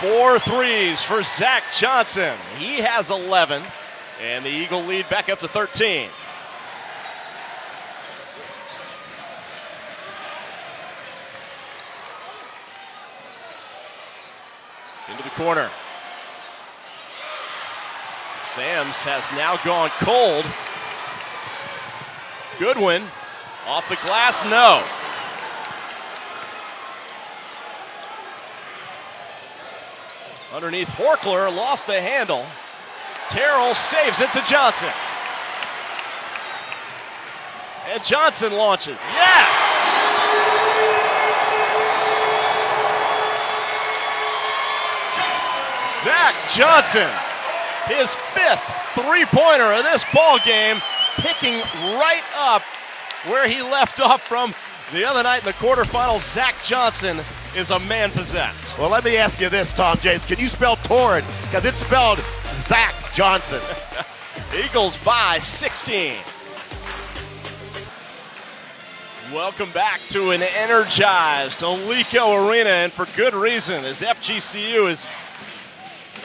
4 threes for Zach Johnson. He has 11, and the Eagle lead back up to 13. Into the corner. Sams has now gone cold. Goodwin off the glass, no. Underneath, Horkler lost the handle. Terrell saves it to Johnson. And Johnson launches. Yes! Zach Johnson, his 5th three-pointer of this ball game, picking right up where he left off from the other night in the quarterfinals. Zach Johnson is a man possessed.
Well, let me ask you this, Tom James. Can you spell torrid? Because it's spelled Zach Johnson.
Eagles by 16. Welcome back to an energized Alico Arena, and for good reason, as FGCU has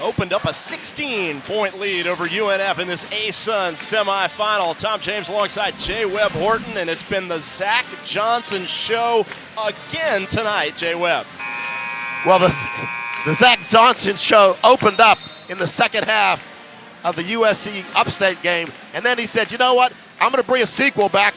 opened up a 16-point lead over UNF in this ASUN semifinal. Tom James alongside Jay Webb Horton, and it's been the Zach Johnson show again tonight, Jay Webb.
Well, the Zach Johnson show opened up in the second half of the USC Upstate game, and then he said, you know what, I'm going to bring a sequel back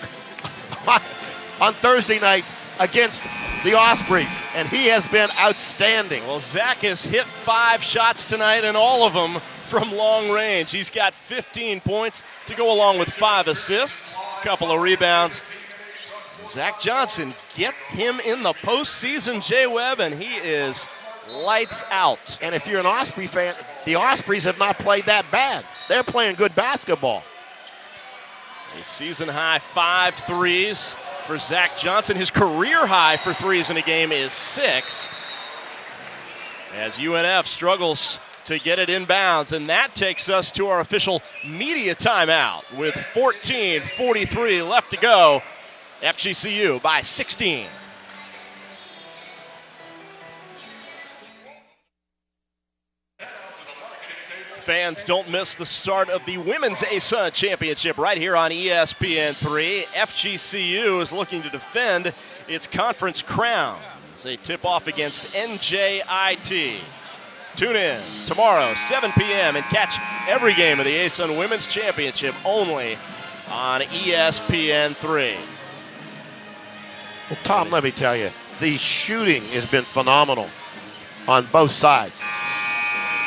on Thursday night against the Ospreys, and he has been outstanding.
Well, Zach has hit 5 shots tonight, and all of them from long range. He's got 15 points to go along with 5 assists, a couple of rebounds. Zach Johnson, get him in the postseason, Jay Webb, and he is lights out.
And if you're an Osprey fan, the Ospreys have not played that bad. They're playing good basketball.
A season-high 5 threes for Zach Johnson. His career high for threes in a game is 6. As UNF struggles to get it inbounds, and that takes us to our official media timeout with 14:43 left to go. FGCU by 16. Fans, don't miss the start of the Women's ASUN Championship right here on ESPN3. FGCU is looking to defend its conference crown as they tip off against NJIT. Tune in tomorrow, 7 p.m., and catch every game of the ASUN Women's Championship only on ESPN3.
Well, Tom, let me tell you, the shooting has been phenomenal on both sides.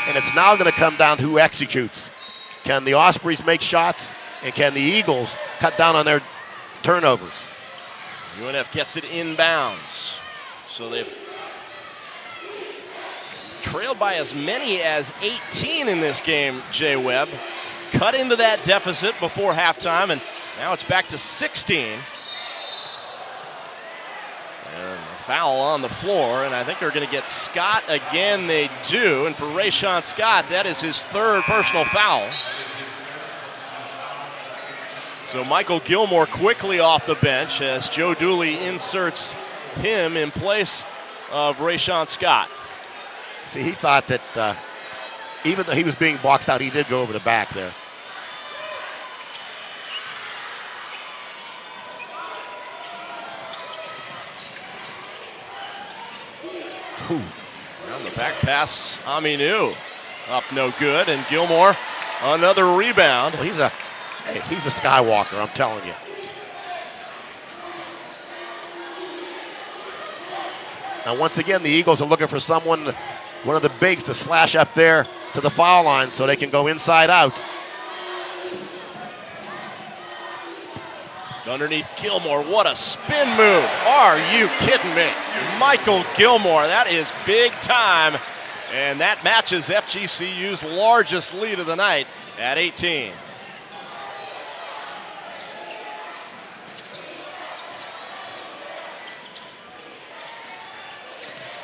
And it's now going to come down to who executes. Can the Ospreys make shots, and can the Eagles cut down on their turnovers?
UNF gets it inbounds. So they've trailed by as many as 18 in this game, Jay Webb. Cut into that deficit before halftime, and now it's back to 16. And a foul on the floor, and I think they're going to get Scott again. They do, and for Rayshawn Scott, that is his third personal foul. So Michael Gilmore quickly off the bench as Joe Dooley inserts him in place of Rayshawn Scott.
See, he thought that even though he was being boxed out, he did go over the back there.
On the back pass, Aminu up no good, and Gilmore another rebound.
Well, he's a Skywalker, I'm telling you. Now, once again, the Eagles are looking for someone, one of the bigs, to slash up there to the foul line so they can go inside out.
Underneath Gilmore, what a spin move. Are you kidding me? Michael Gilmore, that is big time. And that matches FGCU's largest lead of the night at 18.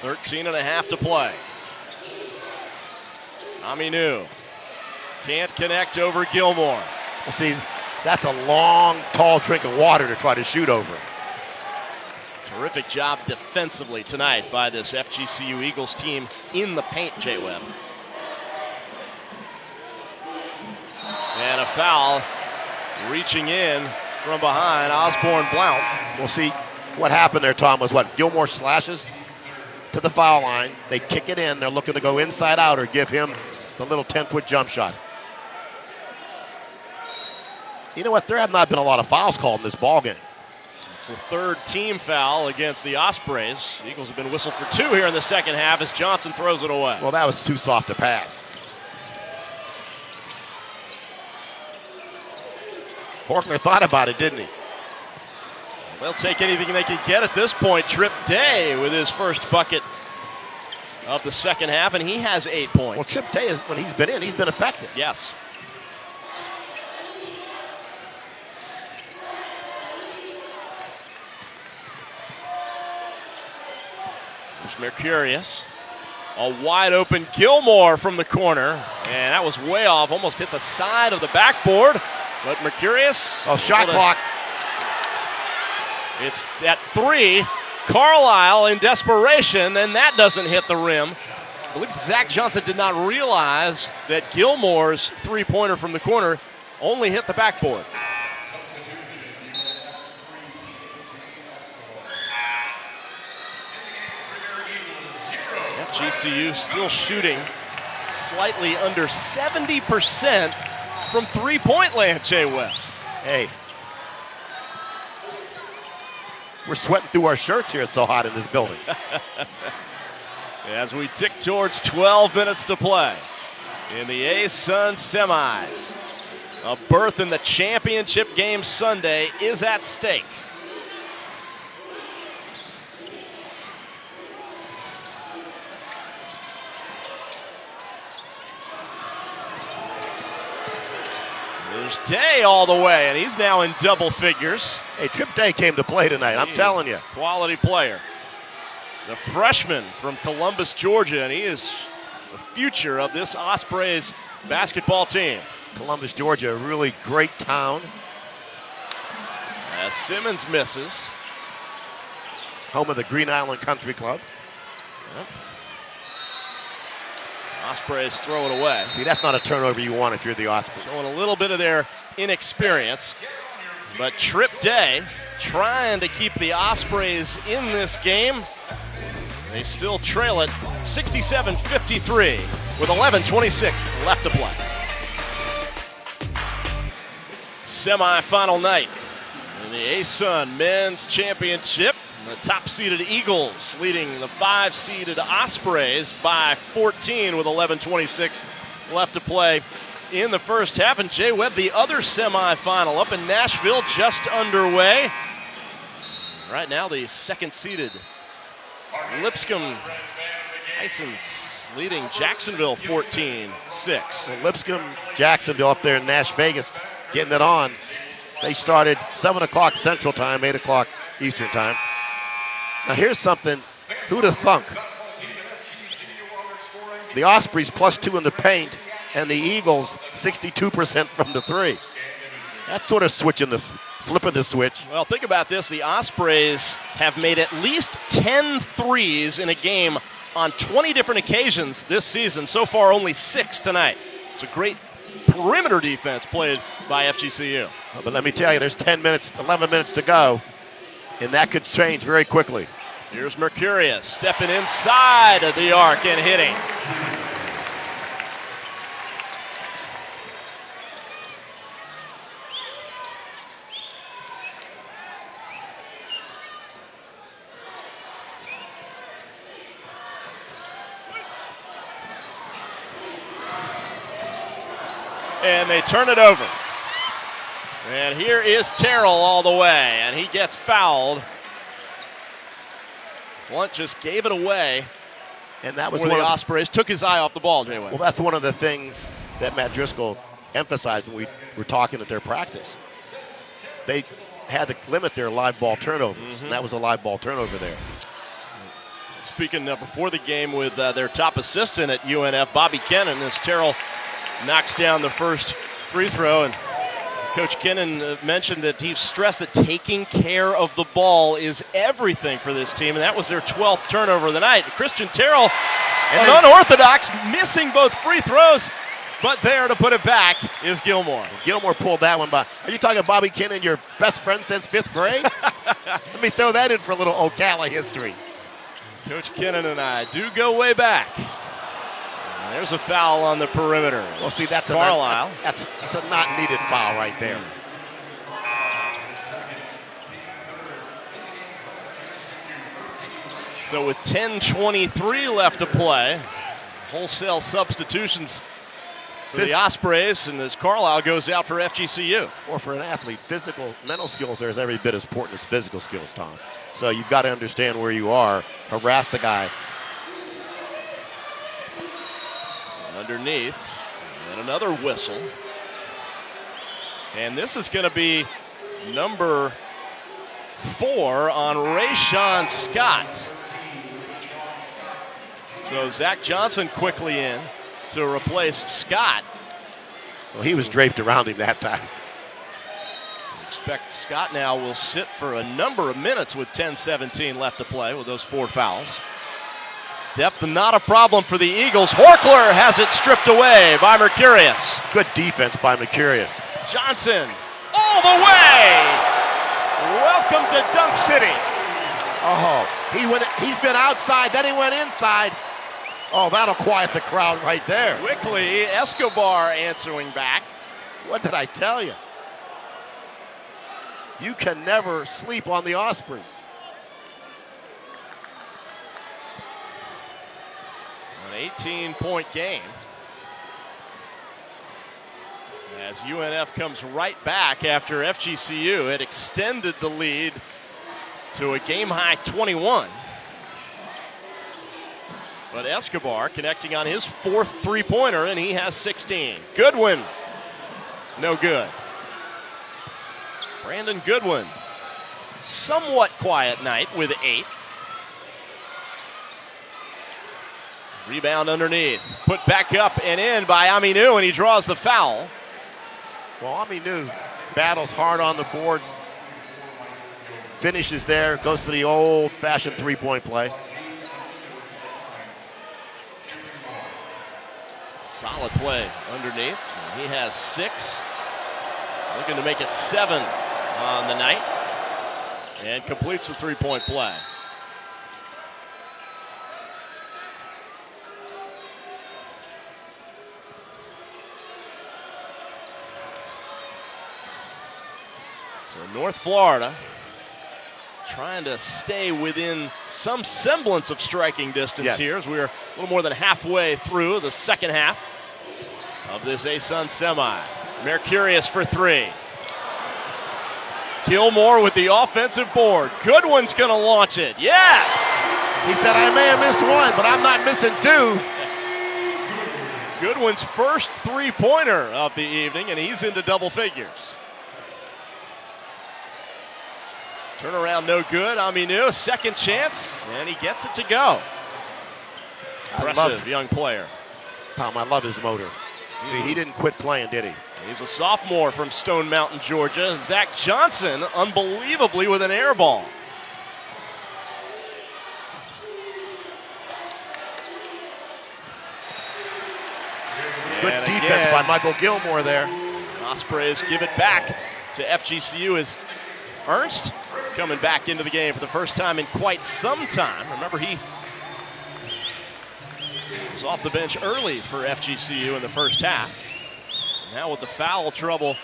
.13.5 to play. Aminu can't connect over Gilmore.
Well, see, that's a long, tall drink of water to try to shoot over.
Terrific job defensively tonight by this FGCU Eagles team in the paint, Jay Webb. And a foul reaching in from behind, Osborne Blount.
Well, see, what happened there, Tom, was what? Gilmore slashes to the foul line. They kick it in. They're looking to go inside out or give him the little 10-foot jump shot. You know what? There have not been a lot of fouls called in this ballgame.
It's the third team foul against the Ospreys. The Eagles have been whistled for 2 here in the second half as Johnson throws it away.
Well, that was too soft a pass. Horkler thought about it, didn't he?
They'll take anything they can get at this point. Trip Day with his first bucket of the second half, and he has 8 points.
Well, Trip Day, when he's been in, he's been effective.
Yes. There's Mercurius. A wide open Gilmore from the corner, and that was way off, almost hit the side of the backboard, but Mercurius.
Oh, shot clock.
It's at 3. Carlisle in desperation, and that doesn't hit the rim. I believe Zach Johnson did not realize that Gilmore's three-pointer from the corner only hit the backboard. FGCU still shooting slightly under 70% from three-point land, Jay Webb.
Hey. We're sweating through our shirts here. It's so hot in this building.
As we tick towards 12 minutes to play in the A-Sun semis. A berth in the championship game Sunday is at stake. There's Day all the way, and he's now in double figures.
Hey, Trip Day came to play tonight, I'm telling you.
Quality player. The freshman from Columbus, Georgia, and he is the future of this Ospreys basketball team.
Columbus, Georgia, a really great town.
As Simmons misses.
Home of the Green Island Country Club.
Yep. Ospreys throw it away.
See, that's not a turnover you want if you're the Ospreys.
Showing a little bit of their inexperience. But Trip Day trying to keep the Ospreys in this game. They still trail it 67-53 with 11:26 left to play. Semifinal night in the A-Sun Men's Championship. The top-seeded Eagles leading the 5-seeded Ospreys by 14 with 11:26 left to play in the first half. And Jay Webb, the other semifinal up in Nashville, just underway. Right now, the second-seeded Lipscomb Bisons leading Jacksonville 14-6.
Well, Lipscomb, Jacksonville up there in Nash Vegas getting it on. They started 7 o'clock Central Time, 8 o'clock Eastern Time. Now here's something, who'd have thunk? The Ospreys +2 in the paint, and the Eagles 62% from the three. That's sort of flipping the switch.
Well, think about this. The Ospreys have made at least 10 threes in a game on 20 different occasions this season. So far, only 6 tonight. It's a great perimeter defense played by FGCU.
But let me tell you, there's 11 minutes to go, and that could change very quickly.
Here's Mercurius stepping inside of the arc and hitting. And they turn it over. And here is Terrell all the way, and he gets fouled. Blunt just gave it away.
And that was
one of the Ospreys. Took his eye off the ball, Jay Webb.
Well, that's one of the things that Matt Driscoll emphasized when we were talking at their practice. They had to limit their live ball turnovers, and that was a live ball turnover there.
Speaking before the game with their top assistant at UNF, Bobby Kennan, as Terrell knocks down the first free throw. And Coach Kennan mentioned that he stressed that taking care of the ball is everything for this team, and that was their 12th turnover of the night. Christian Terrell, unorthodox, missing both free throws, but there to put it back is Gilmore.
Gilmore pulled that one by. Are you talking Bobby Kennan, your best friend since 5th grade? Let me throw that in for a little Ocala history.
Coach Kennan and I do go way back. There's a foul on the perimeter.
Well, see, that's
Carlisle.
That's a not needed foul right there.
So with 10:23 left to play, wholesale substitutions for the Ospreys, and as Carlisle goes out for FGCU.
Or for an athlete, mental skills there is every bit as important as physical skills, Tom. So you've got to understand where you are, harass the guy.
Underneath, and another whistle. And this is going to be number 4 on Rayshawn Scott. So Zach Johnson quickly in to replace Scott.
Well, he was draped around him that time.
Expect Scott now will sit for a number of minutes with 10:17 left to play with those 4 fouls. Depth not a problem for the Eagles. Horkler has it stripped away by Mercurius.
Good defense by Mercurius.
Johnson all the way. Welcome to Dunk City.
Oh, he's been outside, then he went inside. Oh, that'll quiet the crowd right there.
Quickly, Escobar answering back.
What did I tell you? You can never sleep on the Ospreys.
An 18-point game. As UNF comes right back after FGCU had extended the lead to a game-high 21. But Escobar connecting on his 4th three-pointer, and he has 16. Goodwin, no good. Brandon Goodwin, somewhat quiet night with 8. Rebound underneath, put back up and in by Aminu, and he draws the foul.
Well, Aminu battles hard on the boards, finishes there, goes for the old-fashioned three-point play.
Solid play underneath. He has 6. Looking to make it 7 on the night. And completes the three-point play. So North Florida trying to stay within some semblance of striking distance here as we're a little more than halfway through the second half of this A-Sun semi. Mercurius for three. Gilmore with the offensive board. Goodwin's going to launch it. Yes!
He said, I may have missed one, but I'm not missing two.
Goodwin's first three-pointer of the evening, and he's into double figures. Turnaround no good. Aminu, second chance, and he gets it to go. Impressive young player.
Tom, I love his motor. See, he didn't quit playing, did he?
He's a sophomore from Stone Mountain, Georgia. Zach Johnson, unbelievably, with an air ball.
Good defense by Michael Gilmore there.
Ospreys give it back to FGCU as Ernst coming back into the game for the first time in quite some time. Remember, he was off the bench early for FGCU in the first half. Now with the foul trouble,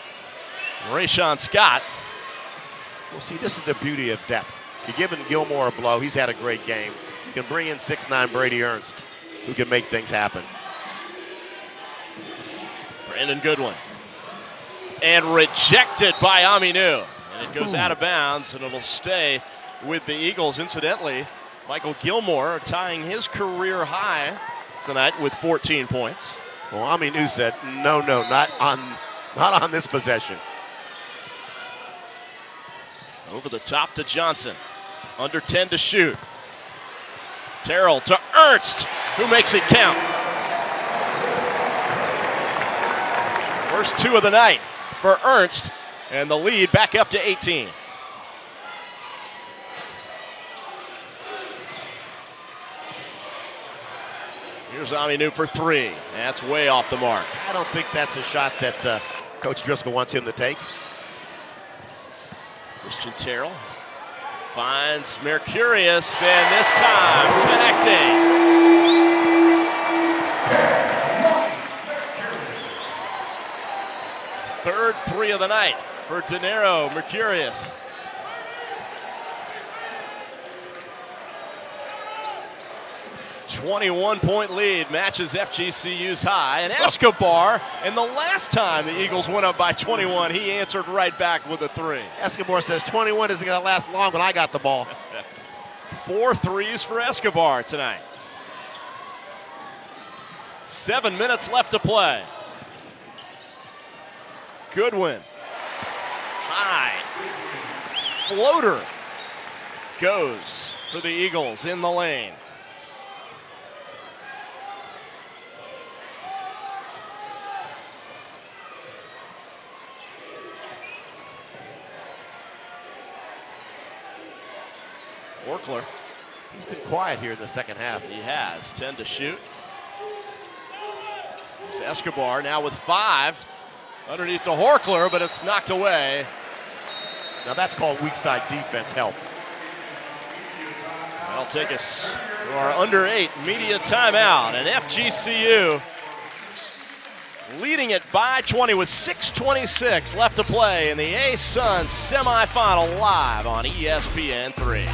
Rayshawn Scott.
Well, see, this is the beauty of depth. You're giving Gilmore a blow. He's had a great game. You can bring in 6'9" Brady Ernst, who can make things happen.
Brandon Goodwin. And rejected by Aminu. And it goes out of bounds, and it'll stay with the Eagles. Incidentally, Michael Gilmore tying his career high tonight with 14 points.
Well, Aminu said, no, not on this possession.
Over the top to Johnson. Under 10 to shoot. Terrell to Ernst, who makes it count. First two of the night for Ernst, and the lead back up to 18. Here's Aminu for three. That's way off the mark.
I don't think that's a shot that Coach Driscoll wants him to take.
Christian Terrell finds Mercurius, and this time connecting. Third three of the night for Dinero Mercurius. .21 lead matches FGCU's high, and Escobar, and the last time the Eagles went up by 21, he answered right back with a three.
Escobar says 21 isn't going to last long when I got the ball.
4 threes for Escobar tonight. 7 minutes left to play. Goodwin. High. Floater goes for the Eagles in the lane. Horkler.
He's been quiet here in the second half.
He has. 10 to shoot. There's Escobar now with 5. Underneath to Horkler, but it's knocked away.
Now that's called weak side defense help.
That'll take us to our under 8 media timeout. And FGCU leading it by 20 with 6:26 left to play in the A-Sun semifinal live on ESPN3.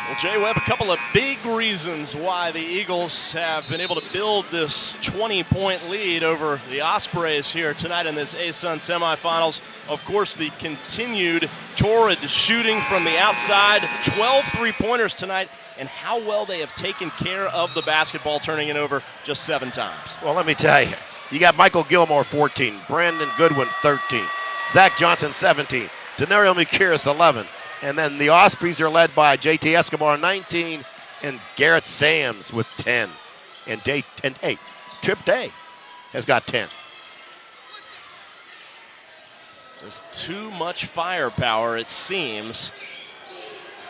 Well, Jay Webb, a couple of big reasons why the Eagles have been able to build this 20-point lead over the Ospreys here tonight in this A-Sun semifinals. Of course, the continued torrid shooting from the outside, 12 three-pointers tonight, and how well they have taken care of the basketball, turning it over just 7 times.
Well, let me tell you, you got Michael Gilmore, 14, Brandon Goodwin, 13, Zach Johnson, 17, Denario Mercurius, 11. And then the Ospreys are led by JT Escobar, 19, and Garrett Sams with 10. And 8. Trip Day has got 10.
Just too much firepower, it seems,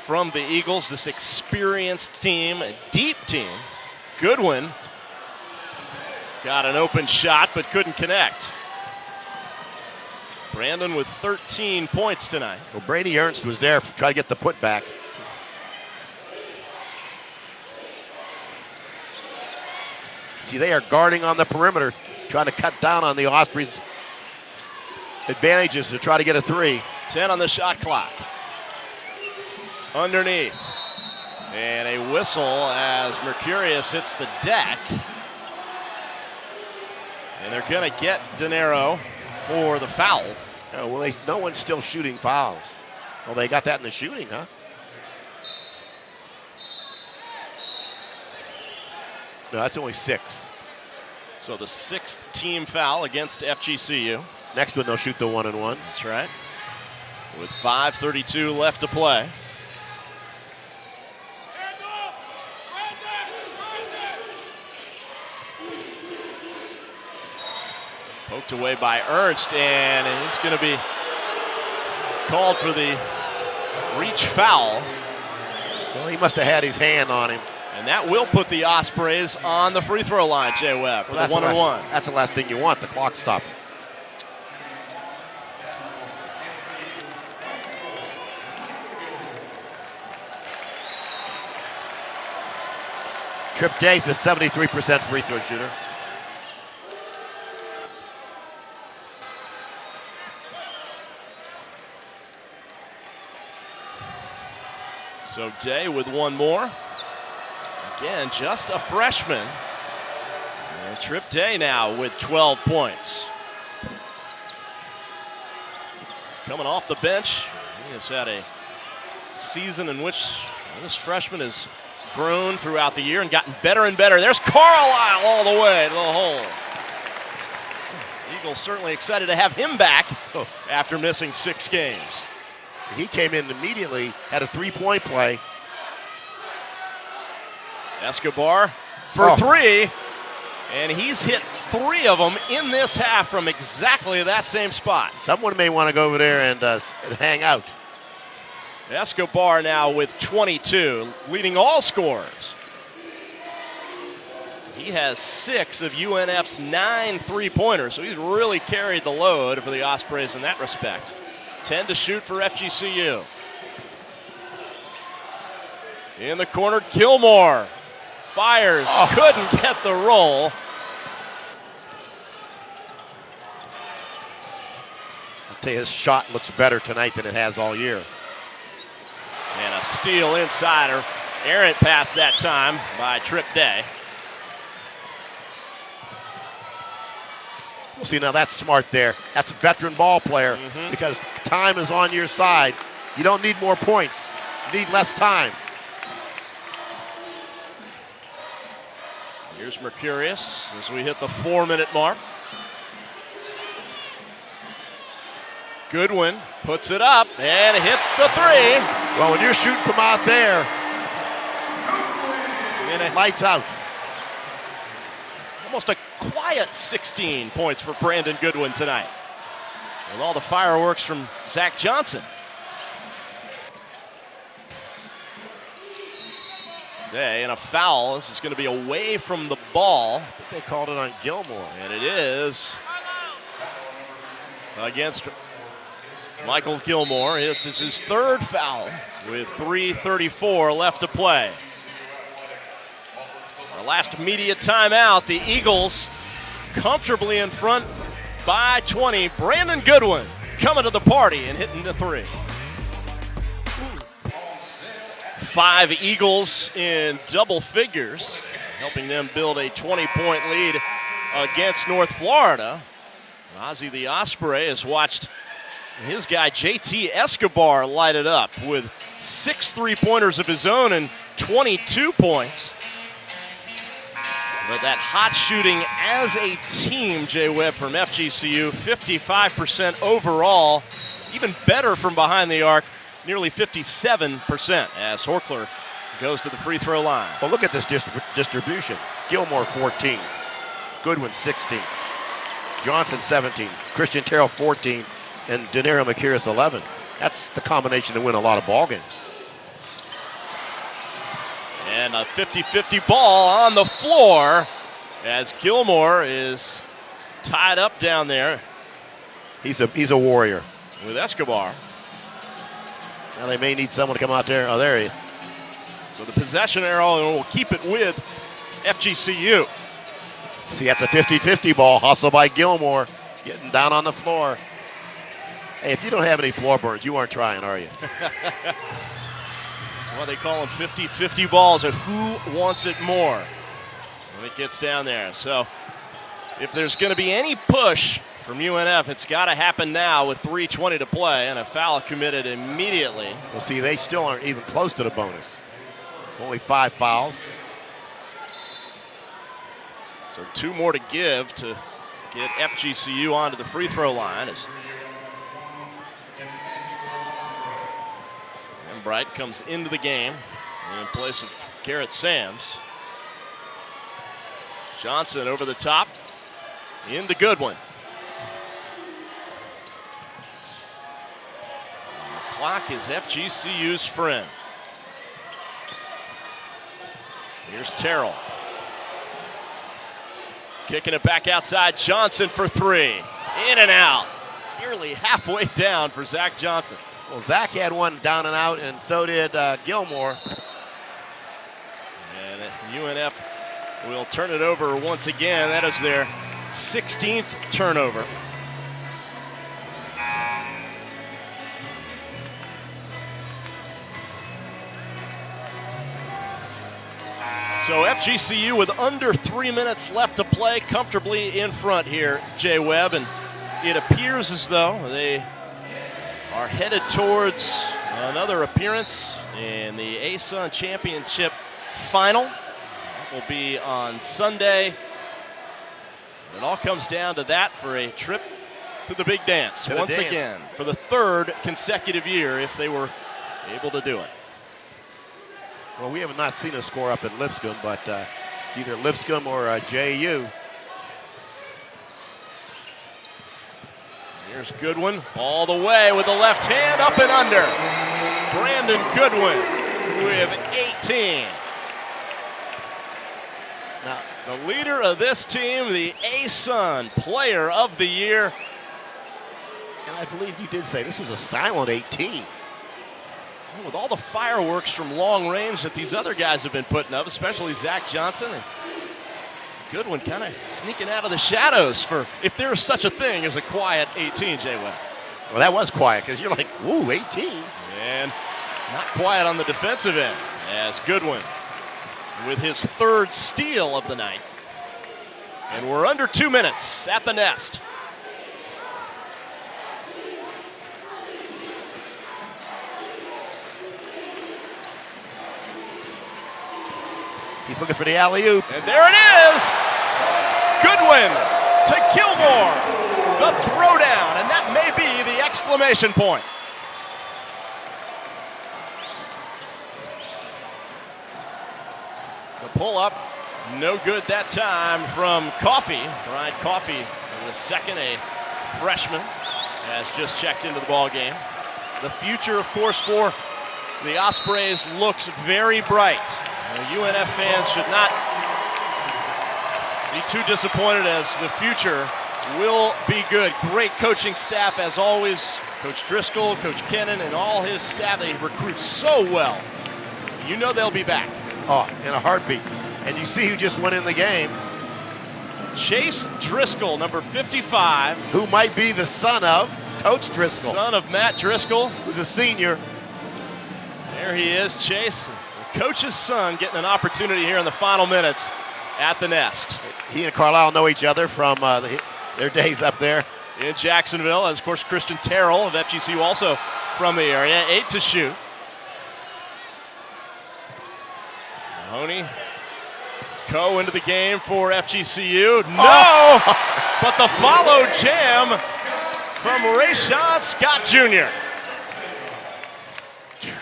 from the Eagles, this experienced team, a deep team. Goodwin got an open shot but couldn't connect. Brandon with 13 points tonight.
Well, Brady Ernst was there to try to get the putback. See, they are guarding on the perimeter, trying to cut down on the Ospreys' advantages to try to get a 3.
10 on the shot clock. Underneath. And a whistle as Mercurius hits the deck. And they're going to get De Niro for the foul.
Oh, well, no one's still shooting fouls. Well, they got that in the shooting, huh? No, that's only 6.
So the 6th team foul against FGCU.
Next one, they'll shoot the 1-and-1.
That's right. With 5:32 left to play. Poked away by Ernst, and he's going to be called for the reach foul.
Well, he must have had his hand on him.
And that will put the Ospreys on the free throw line, Jay Webb, for the 1-and-1.
That's the last thing you want, the clock stopping. Trip Day's a 73% free throw shooter.
So Day with one more. Again, just a freshman. And Trip Day now with 12 points. Coming off the bench, he has had a season in which this freshman has grown throughout the year and gotten better and better. There's Carlisle all the way to the hole. Eagles certainly excited to have him back after missing 6 games.
He came in immediately, had a 3-point play.
Escobar for 3, and he's hit 3 of them in this half from exactly that same spot.
Someone may want to go over there and hang out.
Escobar now with 22, leading all scorers. He has 6 of UNF's 9 3-pointers, so he's really carried the load for the Ospreys in that respect. 10 to shoot for FGCU. In the corner, Gilmore fires, couldn't get the roll.
I'll tell you, his shot looks better tonight than it has all year.
And a steal insider. Errant pass that time by Trip Day.
We'll see, now that's smart there. That's a veteran ball player because time is on your side. You don't need more points. You need less time.
Here's Mercurius as we hit the 4-minute mark. Goodwin puts it up and hits the 3.
Well, when you're shooting from out there, lights out.
Almost a quiet 16 points for Brandon Goodwin tonight, with all the fireworks from Zach Johnson. Day and a foul. This is going to be away from the ball.
I think they called it on Gilmore.
And it is against Michael Gilmore. This is his 3rd foul with 3:34 left to play. Our last media timeout, the Eagles comfortably in front by 20. Brandon Goodwin coming to the party and hitting the 3. 5 Eagles in double figures, helping them build a 20-point lead against North Florida. Ozzie the Osprey has watched his guy JT Escobar light it up with 6 3-pointers of his own and 22 points. But that hot shooting as a team, Jay Webb, from FGCU, 55% overall, even better from behind the arc, nearly 57% as Horkler goes to the free throw line.
Well, look at this distribution. Gilmore 14, Goodwin 16, Johnson 17, Christian Terrell 14, and De Niro Mercurius 11. That's the combination to win a lot of ball games.
And a 50-50 ball on the floor as Gilmore is tied up down there.
He's a warrior.
With Escobar.
Now they may need someone to come out there. Oh, there he is.
So the possession arrow will keep it with FGCU.
See, that's a 50-50 ball. Hustle by Gilmore, getting down on the floor. Hey, if you don't have any floor burns, you aren't trying, are you?
That's why they call them 50-50 balls, and who wants it more when it gets down there. So if there's going to be any push from UNF, it's got to happen now with 3:20 to play and a foul committed immediately.
Well, see, they still aren't even close to the bonus. Only 5 fouls.
So 2 more to give to get FGCU onto the free throw line. As Bright comes into the game in place of Garrett Sams. Johnson over the top into Goodwin. The clock is FGCU's friend. Here's Terrell. Kicking it back outside. Johnson for 3. In and out. Nearly halfway down for Zach Johnson.
Well, Zach had one down and out, and so did Gilmore.
And UNF will turn it over once again. That is their 16th turnover. So FGCU with under 3 minutes left to play, comfortably in front here, Jay Webb, and it appears as though they are headed towards another appearance in the ASUN Championship Final. That will be on Sunday. It all comes down to that for a trip to the big dance once again for the 3rd consecutive year if they were able to do it.
Well, we have not seen a score up in Lipscomb, but it's either Lipscomb or JU.
Here's Goodwin all the way with the left hand up and under. Brandon Goodwin with 18.
Now,
the leader of this team, the ASUN Player of the Year.
And I believe you did say this was a silent 18.
With all the fireworks from long range that these other guys have been putting up, especially Zach Johnson. And Goodwin kind of sneaking out of the shadows for, if there's such a thing as a quiet 18, Jay Webb.
Well, that was quiet because you're like, ooh, 18.
And not quiet on the defensive end as Goodwin with his 3rd steal of the night. And we're under 2 minutes at the Nest.
He's looking for the alley-oop.
And there it is! Goodwin to Gilmore. The throwdown, and that may be the exclamation point. The pull-up, no good that time from Coffey. Brian Coffey in the second, a freshman, has just checked into the ball game. The future, of course, for the Ospreys looks very bright. UNF fans should not be too disappointed as the future will be good. Great coaching staff as always. Coach Driscoll, Coach Kennan, and all his staff, they recruit so well. You know they'll be back.
Oh, in a heartbeat. And you see who just went in the game.
Chase Driscoll, number 55.
Who might be the son of Coach Driscoll.
Son of Matt Driscoll.
Who's a senior.
There he is, Chase. Coach's son getting an opportunity here in the final minutes at the Nest.
He and Carlisle know each other from their days up there.
In Jacksonville, as of course Christian Terrell of FGCU also from the area. 8 to shoot. Mahoney. Coe into the game for FGCU. No! But the follow jam from Rayshon Scott Jr.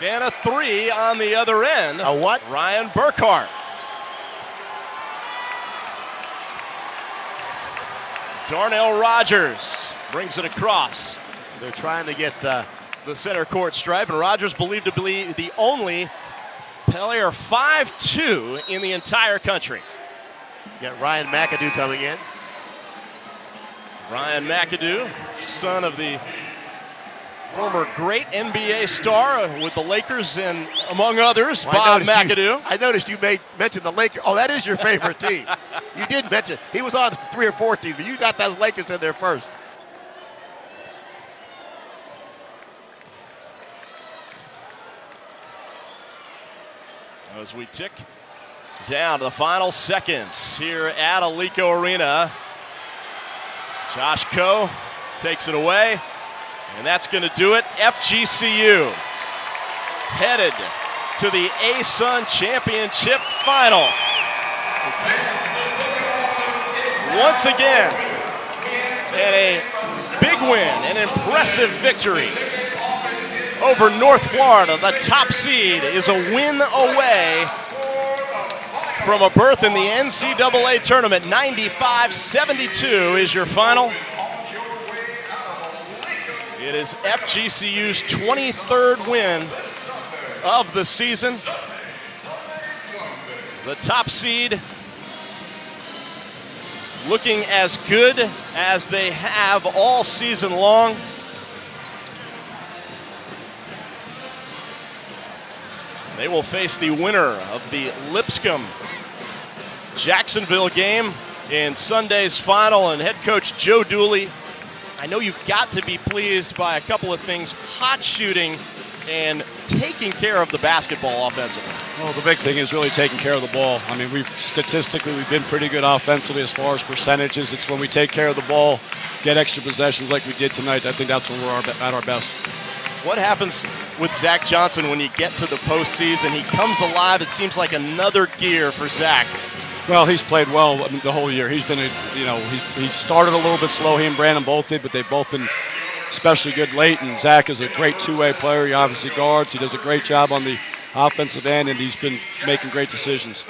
And a 3 on the other end.
A what?
Ryan Burkhart. Darnell Rogers brings it across.
They're trying to get
the center court stripe, and Rogers believed to be the only player 5'2" in the entire country.
You got Ryan McAdoo coming in.
Ryan McAdoo, son of the former great NBA star with the Lakers and among others, Bob McAdoo.
I noticed you mentioned the Lakers. Oh, that is your favorite team. You did mention he was on 3 or 4 teams, but you got those Lakers in there first.
As we tick down to the final seconds here at Alico Arena, Josh Coe takes it away, and that's going to do it. FGCU headed to the ASUN Championship Final. Once again, and a big win, an impressive victory over North Florida. The top seed is a win away from a berth in the NCAA tournament. 95-72 is your final. It is FGCU's 23rd win of the season. The top seed looking as good as they have all season long. They will face the winner of the Lipscomb-Jacksonville game in Sunday's final. And head coach Joe Dooley, I know you've got to be pleased by a couple of things: hot shooting and taking care of the basketball offensively.
Well, the big thing is really taking care of the ball. I mean, we've been pretty good offensively as far as percentages. It's when we take care of the ball, get extra possessions like we did tonight. I think that's when we're at our best.
What happens with Zach Johnson when you get to the postseason? He comes alive. It seems like another gear for Zach.
Well, he's played well the whole year. He's been, he started a little bit slow. He and Brandon both did, but they've both been especially good late. And Zach is a great two-way player. He obviously guards. He does a great job on the offensive end, and he's been making great decisions.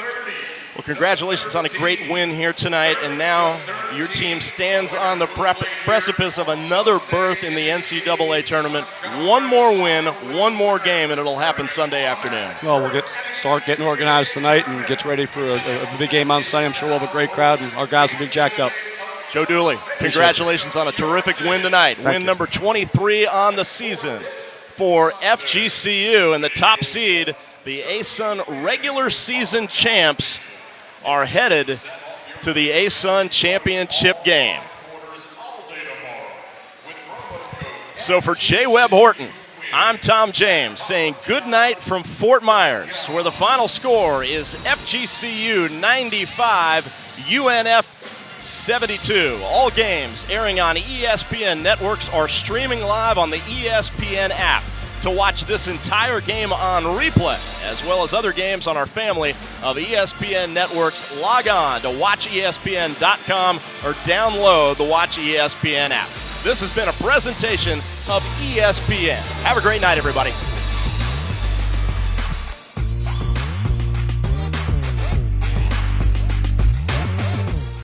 Well, congratulations on a great win here tonight, and now your team stands on the precipice of another berth in the NCAA tournament. One more win, one more game, and it'll happen Sunday afternoon.
Well, we'll start getting organized tonight and get ready for a big game on Sunday. I'm sure we'll have a great crowd, and our guys will be jacked up.
Joe Dooley, congratulations on a terrific win tonight.
Thank
win
you.
Number 23 on the season for FGCU, and the top seed, the ASUN regular season champs, are headed to the ASUN championship game. So for Jay Webb Horton, I'm Tom James saying good night from Fort Myers, where the final score is FGCU 95, UNF 72. All games airing on ESPN networks are streaming live on the ESPN app. To watch this entire game on replay, as well as other games on our family of ESPN networks, log on to watchespn.com or download the Watch ESPN app. This has been a presentation of ESPN. Have a great night, everybody.